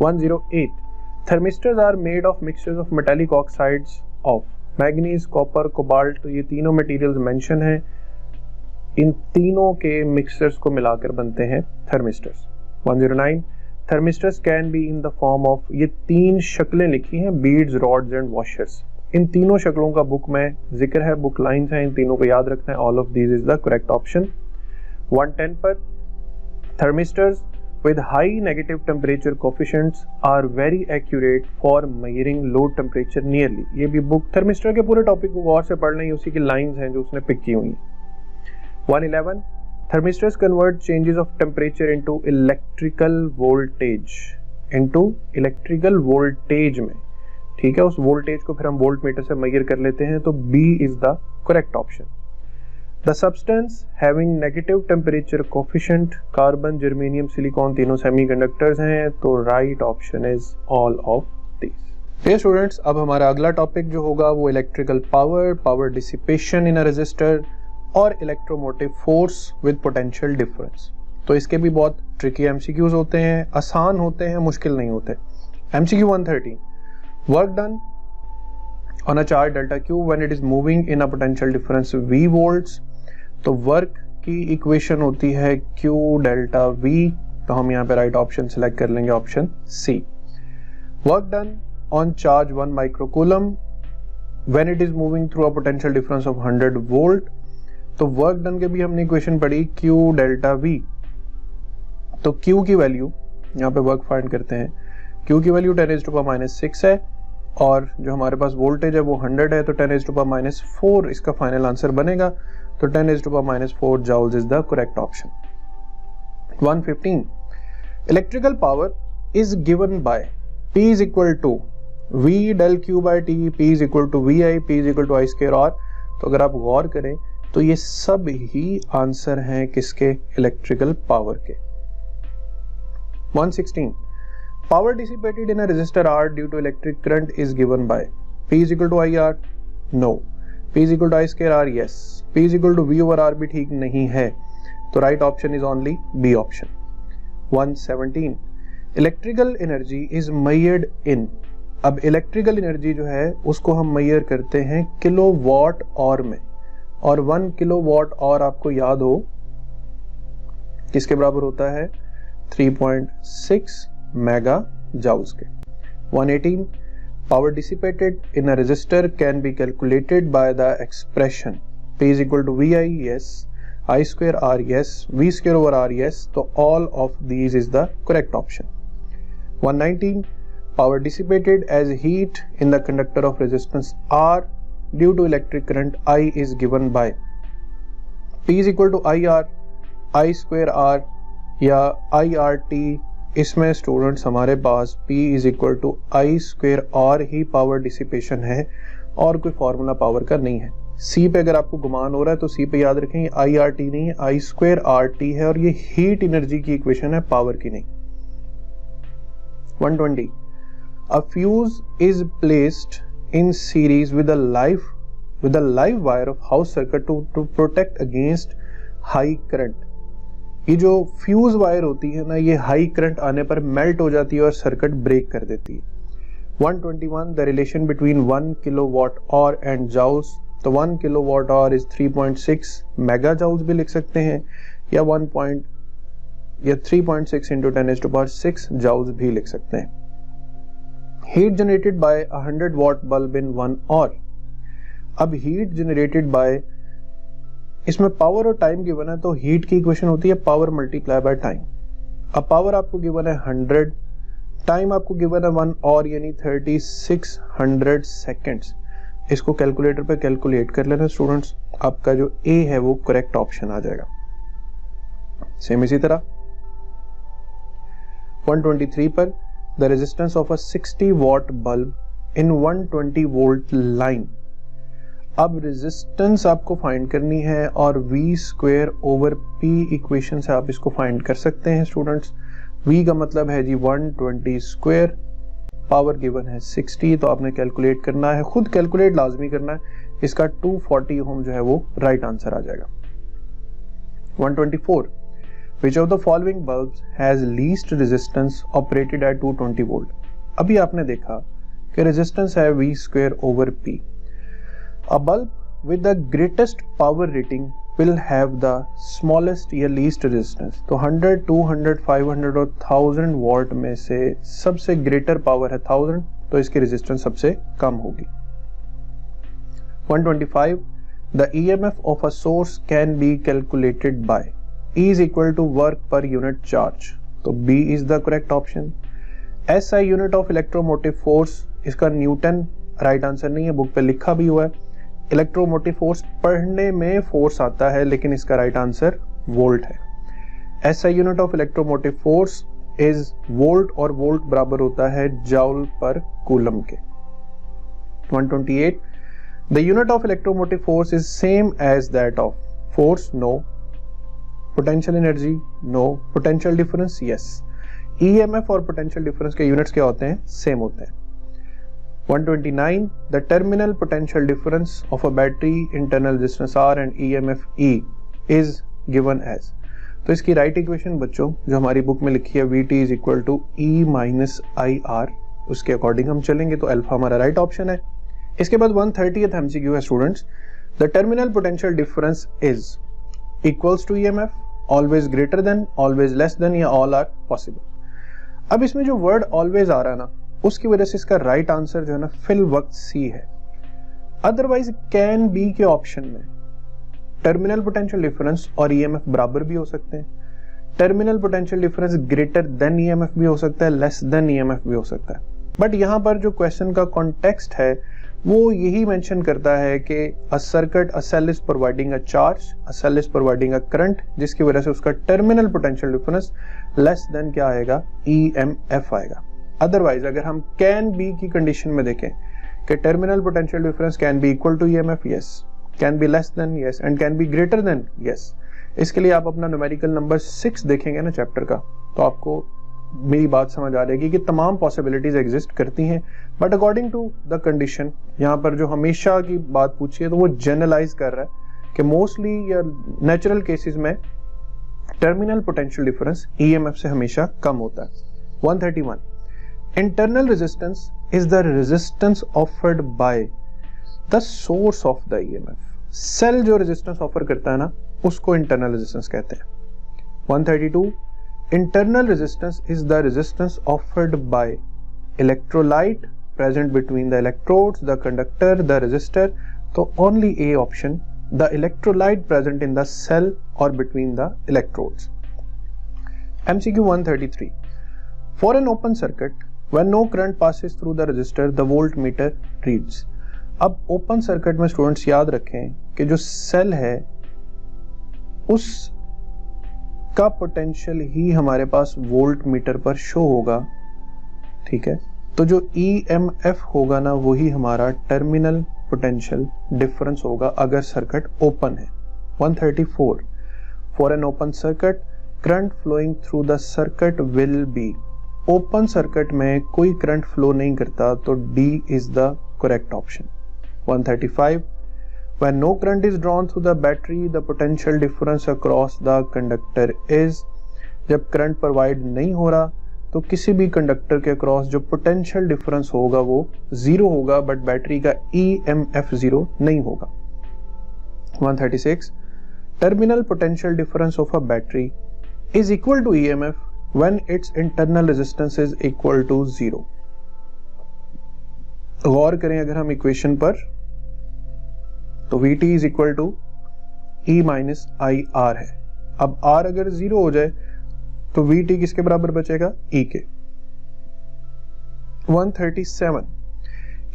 108 thermistors are made of mixtures of metallic oxides of manganese, copper, cobalt, तो ये तीनों मटेरियल्स मेंशन हैं, इन तीनों के मिक्सचर्स को मिलाकर बनते हैं thermistors. 109 thermistors can be in the form of, ये तीन शक्लें लिखी हैं, बीड्स, रॉड्स एंड वॉशर्स। इन तीनों शक्लों का बुक में जिक्र है, बुक लाइंस हैं, इन तीनों को याद रखना है। All of these is the correct option. 110 पर thermistors with high negative temperature coefficients are very accurate for measuring low temperature nearly। ये भी बुक थर्मिस्टर के पूरे टॉपिक को गौर से पढ़ लें, उसी की लाइंस हैं जो उसने पिक की हुई हैं। 111 thermistors convert changes of temperature into electrical voltage में, ठीक है, उस वोल्टेज को फिर हम वोल्ट मीटर से मेजर कर लेते हैं, तो B is the correct option. The substance having negative temperature coefficient, carbon, germanium, silicon तीनों सेमीकंडक्टर्स हैं, तो right option is all of these. ये स्टूडेंट्स, अब हमारा अगला टॉपिक जो होगा वो electrical power, power dissipation in a resistor और electromotive force with potential difference. तो इसके भी बहुत ट्रिकी एमसीक्यूज होते हैं, आसान होते हैं, मुश्किल नहीं होते। MCQ 113, work done on a charge delta Q when it is moving in a potential difference V volts। तो वर्क की इक्वेशन होती है Q डेल्टा V, तो हम यहाँ पे राइट ऑप्शन सिलेक्ट कर लेंगे, option C। Work done on charge 1 microcoulomb when it is moving through a potential difference of 100 volt. तो वर्क डन के भी हमने इक्वेशन पढ़ी Q डेल्टा V। तो Q की वैल्यू यहाँ पे वर्क फाइंड करते हैं, Q की वैल्यू 10⁻⁻⁶ है और जो हमारे पास वोल्टेज है वो 100 है, तो 10⁻⁴ इसका फाइनल आंसर बनेगा, तो 10⁻⁴ joules is the correct option. 115 electrical power is given by P is equal to V del Q by T, P is equal to VI, P is equal to I square R। तो अगर आप गौर करें तो ये सब ही आंसर हैं किसके, इलेक्ट्रिकल पावर के। 116 power dissipated in a resistor R due to electric current is given by P is equal to IR, no, P is equal to I square R, yes, P is equal to V over R भी ठीक नहीं है, तो right option is only B option। 117 electrical energy is measured in, अब electrical energy जो है उसको हम measure करते हैं किलोवाट आवर में, और 1 किलोवाट आवर आपको याद हो किसके बराबर होता है, 3.6 मेगा जूल्स के। 118 power dissipated in a resistor can be calculated by the expression P is equal to VI, yes, I square R, yes, V square over R, yes, तो all of these is the correct option। 119 power dissipated as heat in the conductor of resistance R due to electric current I is given by P is equal to IR, I square R या IRT। इसमें स्टूडेंट्स हमारे पास P is equal to I square R ही पावर डिसिपेशन है और कोई फॉर्मूला पावर का नहीं है। C पे अगर आपको गुमान हो रहा है तो C पे याद रखें IRT नहीं है, I स्क्वेयर RT है, और ये हीट एनर्जी की इक्वेशन है, पावर की नहीं। 120 A fuse is placed in series with a live wire of house circuit to protect against high current। ये जो फ्यूज वायर होती है ना, ये हाई करंट आने पर मेल्ट हो जाती है और सर्किट ब्रेक कर देती है। 121 the relation between 1 kilowatt hour and joules, तो 1 kilowatt hour is 3.6 mega joules भी लिख सकते हैं, या 3.6 इंटू 10⁻⁶ जूल्स भी लिख सकते हैं। Heat generated by 100 watt bulb in 1 hour. अब हीट जनरेटेड बाय, इसमें पावर और टाइम गिवन है, तो हीट की इक्वेशन होती है पावर मल्टीप्लाई बाय टाइम। अब पावर आपको गिवन है 100, टाइम आपको गिवन है 1 आवर यानी 3600 सेकेंड्स। इसको कैलकुलेटर पे कैलकुलेट कर लेना स्टूडेंट्स, आपका जो ए है वो करेक्ट ऑप्शन आ जाएगा। सेम इसी तरह 123 पर the resistance of a 60 what bulb in 120 volt line. अब रेजिस्टेंस आपको फाइंड करनी है और V square over P equation से आप इसको फाइंड कर सकते हैं स्टूडेंट्स। V का मतलब है जी 120 स्क्वेयर, पावर गिवन है 60, तो आपने कैलकुलेट करना है, खुद कैलकुलेट लाजमी करना है। इसका 240 ओम जो है वो राइट आंसर आ जाएगा। 124 विच of the following bulbs has least resistance operated at 220 volt. अभी आपने देखा कि रेजिस्टेंस है V square over P। A bulb with the greatest power rating will have the smallest या least resistance। तो 100, 200, 500 और 1000 वोल्ट में से सबसे greater power है 1000, तो इसकी resistance सबसे कम होगी। 125 the 125, the EMF of a source can be calculated by E is equal to work per unit charge. तो B is the correct option. SI unit of electromotive force, इसका न्यूटन राइट आंसर नहीं है, बुक पे लिखा भी हुआ है. इलेक्ट्रोमोटिव फोर्स पढ़ने में फोर्स आता है, लेकिन इसका राइट आंसर वोल्ट है. SI unit of electromotive force is volt, और वोल्ट बराबर होता है जाउल पर कूलम के. 128, the unit of electromotive force is same as that of force, no. Potential energy, no. Potential difference, yes. EMF और potential difference के यूनिट्स क्या होते हैं? सेम होते हैं. 129, the terminal potential difference of a battery internal resistance R and EMF E is given as. तो इसकी राइट इक्वेशन बच्चों जो हमारी बुक में लिखी है VT is equal to E minus IR, उसके अकॉर्डिंग हम चलेंगे तो अल्फा हमारा राइट ऑप्शन है. इसके बाद 130th MCQ है students. The terminal potential difference is equals to EMF, always greater than, always less than, या ऑल आर पॉसिबल. अब इसमें जो वर्ड ऑलवेज आ रहा है ना, उसकी वजह से इसका राइट आंसर जो है ना फिल वक्त सी है. अदरवाइज कैन बी के ऑप्शन में टर्मिनल पोटेंशियल डिफरेंस और EMF बराबर भी हो सकते हैं. Terminal potential difference greater than EMF भी हो सकता है, लेस देन EMF भी हो सकता है. बट यहां पर जो क्वेश्चन का कॉन्टेक्स्ट है वो यही मेंशन करता है कि a circuit, a cell is providing a charge, a cell is providing a current, जिसकी वजह से उसका terminal potential difference less than क्या आएगा? EMF आएगा. अदरवाइज अगर हम कैन बी की कंडीशन में देखें कि terminal potential difference can be equal to EMF, yes. Can be less than, yes. And can be greater than, yes. इसके लिए आप अपना न्यूमेरिकल नंबर 6 देखेंगे ना चैप्टर का, तो आपको मेरी बात समझ आ जाएगी कि तमाम पॉसिबिलिटीज एग्जिस्ट करती हैं. But according to the condition, यहाँ पर जो हमेशा की बात पूछी है तो वो जनरलाइज कर रहा है कि मोस्टली या नेचुरल केसेस में टर्मिनल पोटेंशियल डिफरेंस EMF से हमेशा कम होता है. 131, internal resistance is the resistance offered by the source of the EMF. Cell जो रेजिस्टेंस ऑफर करता है ना, उसको इंटरनल रेजिस्टेंस कहते हैं. 132, internal resistance is the resistance offered by electrolyte present between the electrodes, the conductor, the resistor. So only A option, the electrolyte present in the cell or between the electrodes. MCQ 133, for an open circuit when no current passes through the resistor, the voltmeter reads. अब ओपन सर्किट में स्टूडेंट्स याद रखें कि जो सेल है उस का पोटेंशियल ही हमारे पास वोल्ट मीटर पर शो होगा. ठीक है, तो जो EMF होगा ना वही हमारा टर्मिनल पोटेंशियल डिफरेंस होगा अगर सर्किट ओपन है. 134, for an open circuit current flowing through the circuit will be. Open circuit में कोई करंट फ्लो नहीं करता तो D is the correct option. 135, when no current is drawn through the battery, the potential difference across the conductor is. जब करंट प्रोवाइड नहीं हो रहा तो किसी भी कंडक्टर के अक्रॉस जो पोटेंशियल डिफरेंस होगा वो 0 होगा, बट बैटरी का EMF 0 नहीं होगा. 136, terminal potential difference of a battery is equal to EMF when its internal resistance is equal to 0. गौर करें अगर हम इक्वेशन पर, तो VT is equal to E minus IR है. अब R अगर 0 हो जाए तो VT किसके बराबर बचेगा? E के. 137,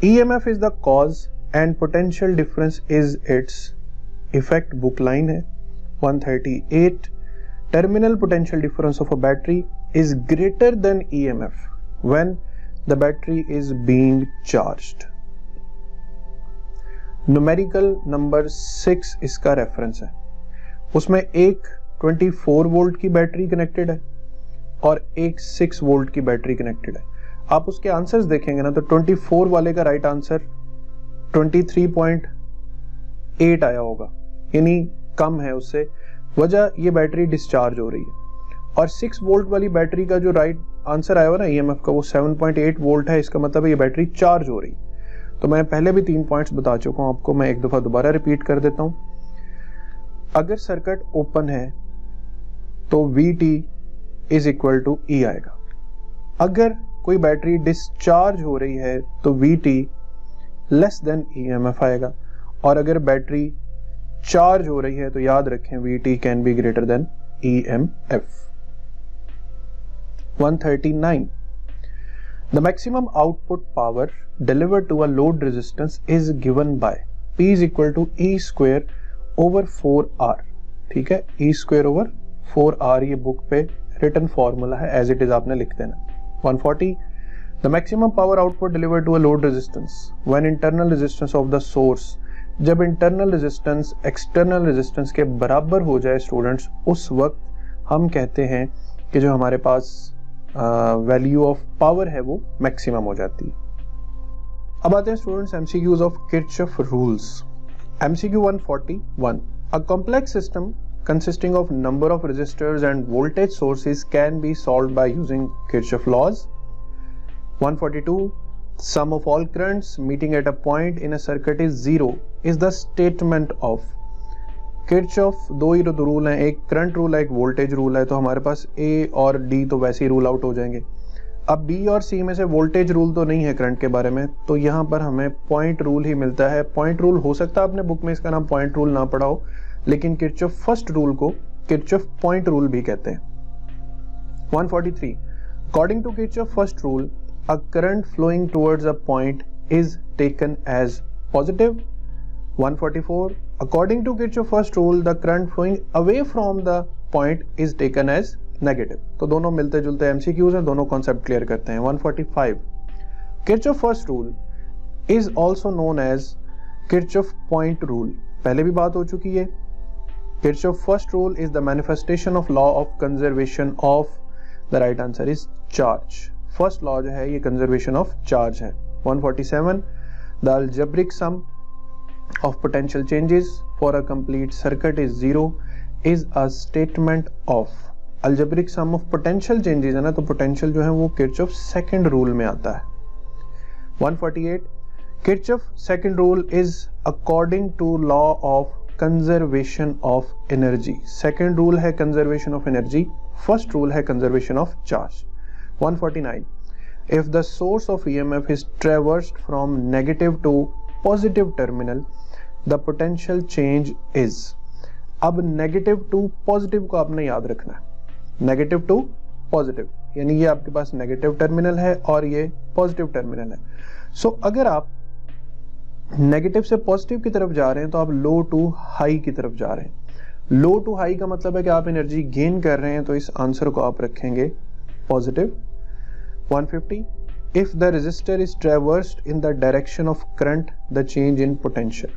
EMF is the cause and potential difference is its effect. Book line है. 138, terminal potential difference of a battery is greater than EMF when the battery is being charged. Numerical number 6 इसका रेफरेंस है. उसमें एक 24 वोल्ट की बैटरी कनेक्टेड है और एक 6 वोल्ट की बैटरी कनेक्टेड है. आप उसके आंसर्स देखेंगे ना तो 24 वाले का राइट आंसर 23.8 आया होगा, यानी कम है उससे. वजह ये बैटरी डिस्चार्ज हो रही है. और 6 वोल्ट वाली बैटरी का जो राइट आंसर आया हुआ ना EMF का, वो 7.8 वोल्ट है. इसका मतलब है ये बैटरी चार्ज हो रही. तो मैं पहले भी 3 पॉइंट्स बता चुका हूं आपको, मैं एक दफा दोबारा रिपीट कर देता हूं. अगर सर्किट ओपन है तो VT is equal to E आएगा. अगर कोई बैटरी डिस्चार्ज हो रही है तो VT लेस देन EMF आएगा. और अगर बैटरी चार्ज हो रही है तो याद रखें VT can be greater then EMF. 139. The maximum output power delivered to a load resistance is given by P is equal to E square over 4R. ठीक है, E square over 4R ये बुक पे रिटन फॉर्मूला है, एज इट इज आपने लिख देना. 140. The maximum power output delivered to a load resistance when internal resistance of the source, जब इंटरनल रेजिस्टेंस एक्सटर्नल रेजिस्टेंस के बराबर हो जाए स्टूडेंट्स, उस वक्त हम कहते हैं कि जो हमारे पास वैल्यू ऑफ पावर है वो मैक्सिमम हो जाती है. अब आते हैं students MCQs of Kirchhoff rules. MCQ 141. A complex system consisting of number of resistors and voltage sources can be solved by using Kirchhoff laws. 142. Sum of all currents meeting at a point in a circuit is zero is the statement of Kirchhoff. दो ही रूल हैं, एक करंट रूल है, एक वोल्टेज रूल है. तो हमारे पास A और D तो वैसे ही रूल आउट हो जाएंगे. अब B और C में से वोल्टेज रूल तो नहीं है करंट के बारे में, तो यहाँ पर हमें पॉइंट रूल ही मिलता है. पॉइंट रूल हो सकता है आपने बुक में इसका नाम पॉइंट रूल ना पढ़ा हो, लेकिन किरचॉफ फर्स्ट रूल को किरचॉफ पॉइंट रूल भी कहते हैं. 143. According to Kirchhoff first rule, a current flowing towards a point is taken as positive. 144. According to Kirchhoff first rule, the current flowing away from the point is taken as negative. तो दोनों मिलते जुलते एमसीक्यूज हैं, दोनों कॉन्सेप्ट क्लियर करते हैं. 145. Kirchhoff first rule is also known as Kirchhoff point rule. पहले भी बात हो चुकी है. Kirchhoff first rule is the manifestation of law of conservation of, the right answer is charge. First law जो है ये conservation of charge है. 147. The algebraic sum of potential changes for a complete circuit is zero is a statement of. algebraic sum of potential changes है ना, तो potential जो है वो Kirchhoff second rule में आता है. 148. Kirchhoff second rule is according to law of conservation of energy. Second rule है conservation of energy, first rule है conservation of charge. 149. If the source of EMF is traversed from negative to positive terminal, the potential change is. अब नेगेटिव टू पॉजिटिव को आपने याद रखना है. नेगेटिव टू पॉजिटिव यानी ये आपके पास नेगेटिव टर्मिनल है और ये पॉजिटिव टर्मिनल है. सो अगर आप नेगेटिव से पॉजिटिव की तरफ जा रहे हैं तो आप लो टू हाई की तरफ जा रहे हैं. लो टू हाई का मतलब है कि आप एनर्जी गेन कर रहे हैं, तो इस आंसर को आप रखेंगे positive. 150. If the resistor is traversed in the direction of current, the change in potential.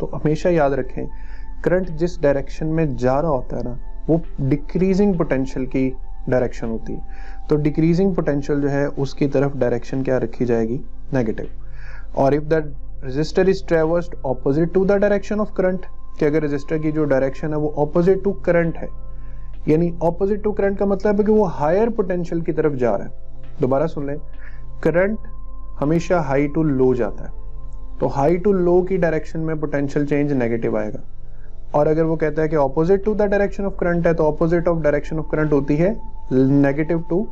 तो हमेशा याद रखें, करंट जिस डायरेक्शन में जा रहा होता है ना, वो डिक्रीजिंग पोटेंशियल की डायरेक्शन होती है. तो डिक्रीजिंग पोटेंशियल जो है उसकी तरफ डायरेक्शन क्या रखी जाएगी? नेगेटिव. और if the resistor is traversed opposite to the direction of current, कि अगर रेजिस्टर की जो डायरेक्शन है वो ऑपोजिट टू करंट है, यानी ऑपोजिट टू करंट का मतलब है कि वो हायर पोटेंशियल की तरफ जा रहा है. दोबारा सुन लें, करंट हमेशा हाई टू लो जाता है, तो हाई टू लो की डायरेक्शन में पोटेंशियल चेंज नेगेटिव आएगा. और अगर वो कहता है कि opposite to the direction of current है, तो opposite of direction of current होती है नेगेटिव टू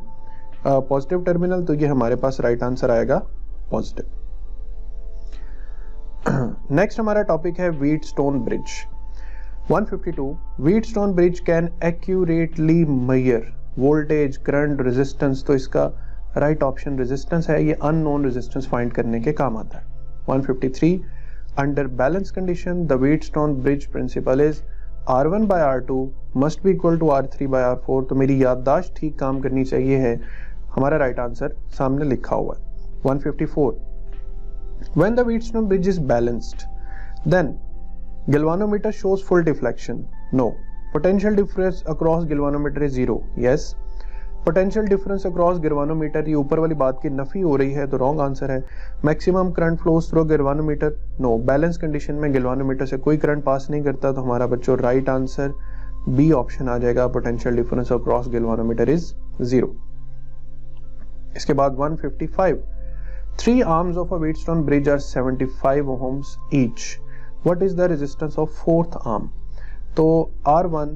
पॉजिटिव टर्मिनल. तो ये हमारे पास राइट आंसर आएगा पॉजिटिव. नेक्स्ट हमारा टॉपिक है Wheatstone bridge. 152. Wheatstone bridge can accurately measure voltage, current, resistance. तो इसका राइट ऑप्शन रेजिस्टेंस है, ये अननोन रेजिस्टेंस फाइंड करने के काम आता है. 153. Under balance condition the Wheatstone bridge principle is R1 by R2 must be equal to R3 by R4. तो मेरी याददाश्त ठीक काम करनी चाहिए है, हमारा राइट आंसर सामने लिखा हुआ है. 154. When the Wheatstone bridge is balanced, then galvanometer shows full deflection. No. Potential difference across galvanometer is zero. Yes. Potential difference across galvanometer, ये ऊपर वाली बात की नफी हो रही है, तो रॉन्ग आंसर है. Maximum current flows through galvanometer. No. Balance condition में galvanometer से कोई करंट पास नहीं करता, तो हमारा बच्चों राइट आंसर बी ऑप्शन आ जाएगा. Potential difference across galvanometer is zero. इसके बाद 155. Three arms of a Wheatstone bridge are 75 ohms each. What is the resistance of fourth arm? तो R1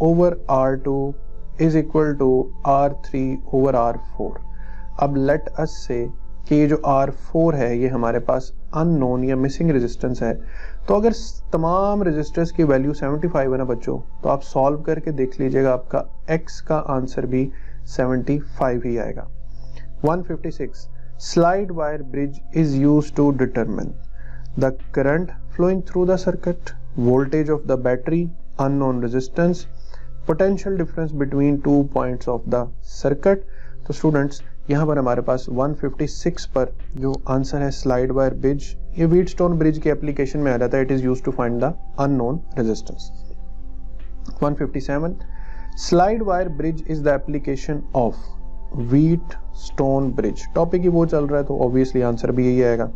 over R2 is equal to R3 over R4. अब let us say कि ये जो R4 है ये हमारे पास अननोन या मिसिंग रेजिस्टेंस है, तो अगर तमाम रेजिस्टर्स की वैल्यू 75 है ना बच्चों, तो आप सॉल्व करके देख लीजिएगा, आपका x का आंसर भी 75 ही आएगा। 156 slide wire bridge is used to determine the current flowing through the circuit, voltage of the battery, unknown resistance, potential difference between 2 points of the circuit. तो स्टूडेंट्स यहाँ पर हमारे पास 156 पर जो आंसर है स्लाइड वायर ब्रिज, ये व्हीटस्टोन ब्रिज के एप्लीकेशन में आ जाता है। It is used to find the unknown resistance. 157 slide wire bridge is the application of Wheatstone bridge. Topic ही वो चल रहा है तो ऑब्वियसली आंसर भी यही आएगा।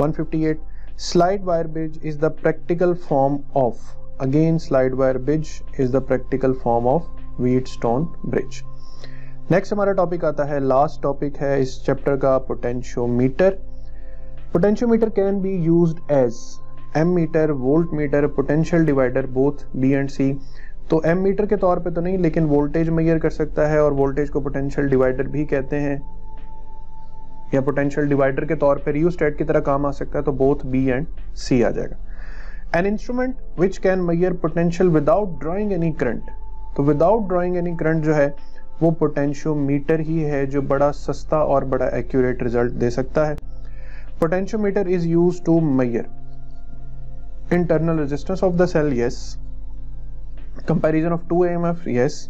158 slide wire bridge is the practical form of, again slide wire bridge is the practical form of Wheatstone bridge. Next हमारा टॉपिक आता है, लास्ट टॉपिक है इस चैप्टर का, potentiometer. Potentiometer can be used as ammeter, volt meter, potential divider, both B and C. तो एम मीटर के तौर पे तो नहीं, लेकिन वोल्टेज मेजर कर सकता है और वोल्टेज को पोटेंशियल डिवाइडर भी कहते हैं, या पोटेंशियल डिवाइडर के तौर पे रियोस्टेट की तरह काम आ सकता है, तो बोथ बी एंड सी आ जाएगा। An instrument which can measure potential without drawing any current. तो विदाउट ड्रॉइंग एनी करंट जो है वो पोटेंशियोमीटर ही है, जो बड़ा सस्ता और बड़ा एक्यूरेट रिजल्ट दे सकता है। Potentiometer is used to measure internal resistance of the cell, yes. Comparison of 2 AMF, yes.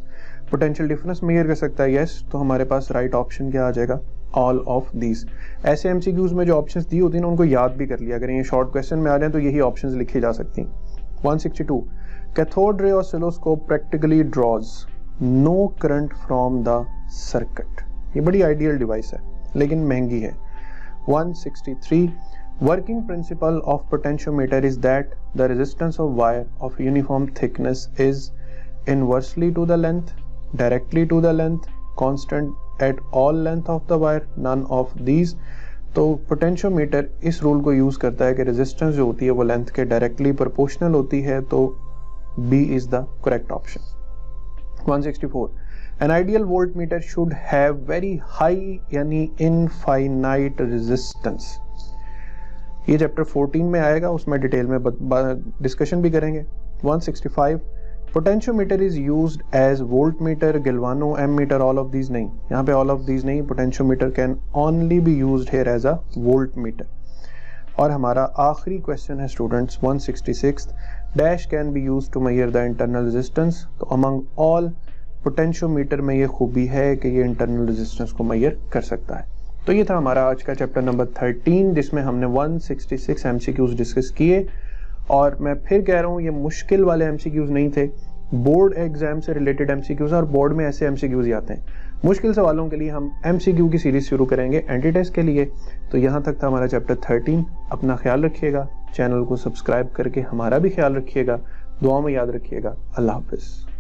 Potential difference measure कर सकता है, यस। तो हमारे पास राइट ऑप्शन क्या आ जाएगा, ऑल ऑफ दीज। ऐसे एमसीक्यूज में जो ऑप्शंस दी होती है ना, उनको याद भी कर लिया, अगर ये शॉर्ट क्वेश्चन में आ जाए तो यही ऑप्शंस लिखी जा सकती हैं। 162 cathode ray oscilloscope practically draws no current from the circuit. ये बड़ी आइडियल डिवाइस है लेकिन महंगी है। 163 working principle of potentiometer is that the resistance of wire of uniform thickness is inversely to the length, directly to the length, constant at all length of the wire, none of these. तो पोटेंशियोमीटर इस रूल को यूज करता है कि रेजिस्टेंस जो होती है वो लेंथ के डायरेक्टली प्रोपोर्शनल होती है, तो B is the correct option. 164 an ideal voltmeter should have very high यानी infinite resistance। ये चैप्टर 14 में आएगा, उसमें डिटेल में डिस्कशन भी करेंगे। 165 potentiometer is used as voltmeter, galvano, ammeter, all of these नहीं, यहाँ पे all of these नहीं, potentiometer can only be used here as a voltmeter। और हमारा आखिरी क्वेश्चन है students 166 dash can be used to measure the internal resistance. तो अमंग ऑल पोटेंशियोमीटर में ये खूबी है कि ये इंटरनल रेजिस्टेंस को मेजर कर सकता है। तो ये था हमारा आज का चैप्टर नंबर 13, जिसमें हमने 166 एमसीक्यूज डिस्कस किए। और मैं फिर कह रहा हूँ, ये मुश्किल वाले एमसीक्यूज नहीं थे, बोर्ड एग्जाम से रिलेटेड एमसीक्यूज, और बोर्ड में ऐसे एमसीक्यूज ही आते हैं। मुश्किल सवालों के लिए हम एमसीक्यू की सीरीज शुरू करेंगे एंटी टेस्ट के लिए। तो यहाँ तक था हमारा चैप्टर 13। अपना ख्याल रखिएगा, चैनल को सब्सक्राइब करके हमारा भी ख्याल रखिएगा, दुआ में याद रखिएगा। अल्लाह हाफिज।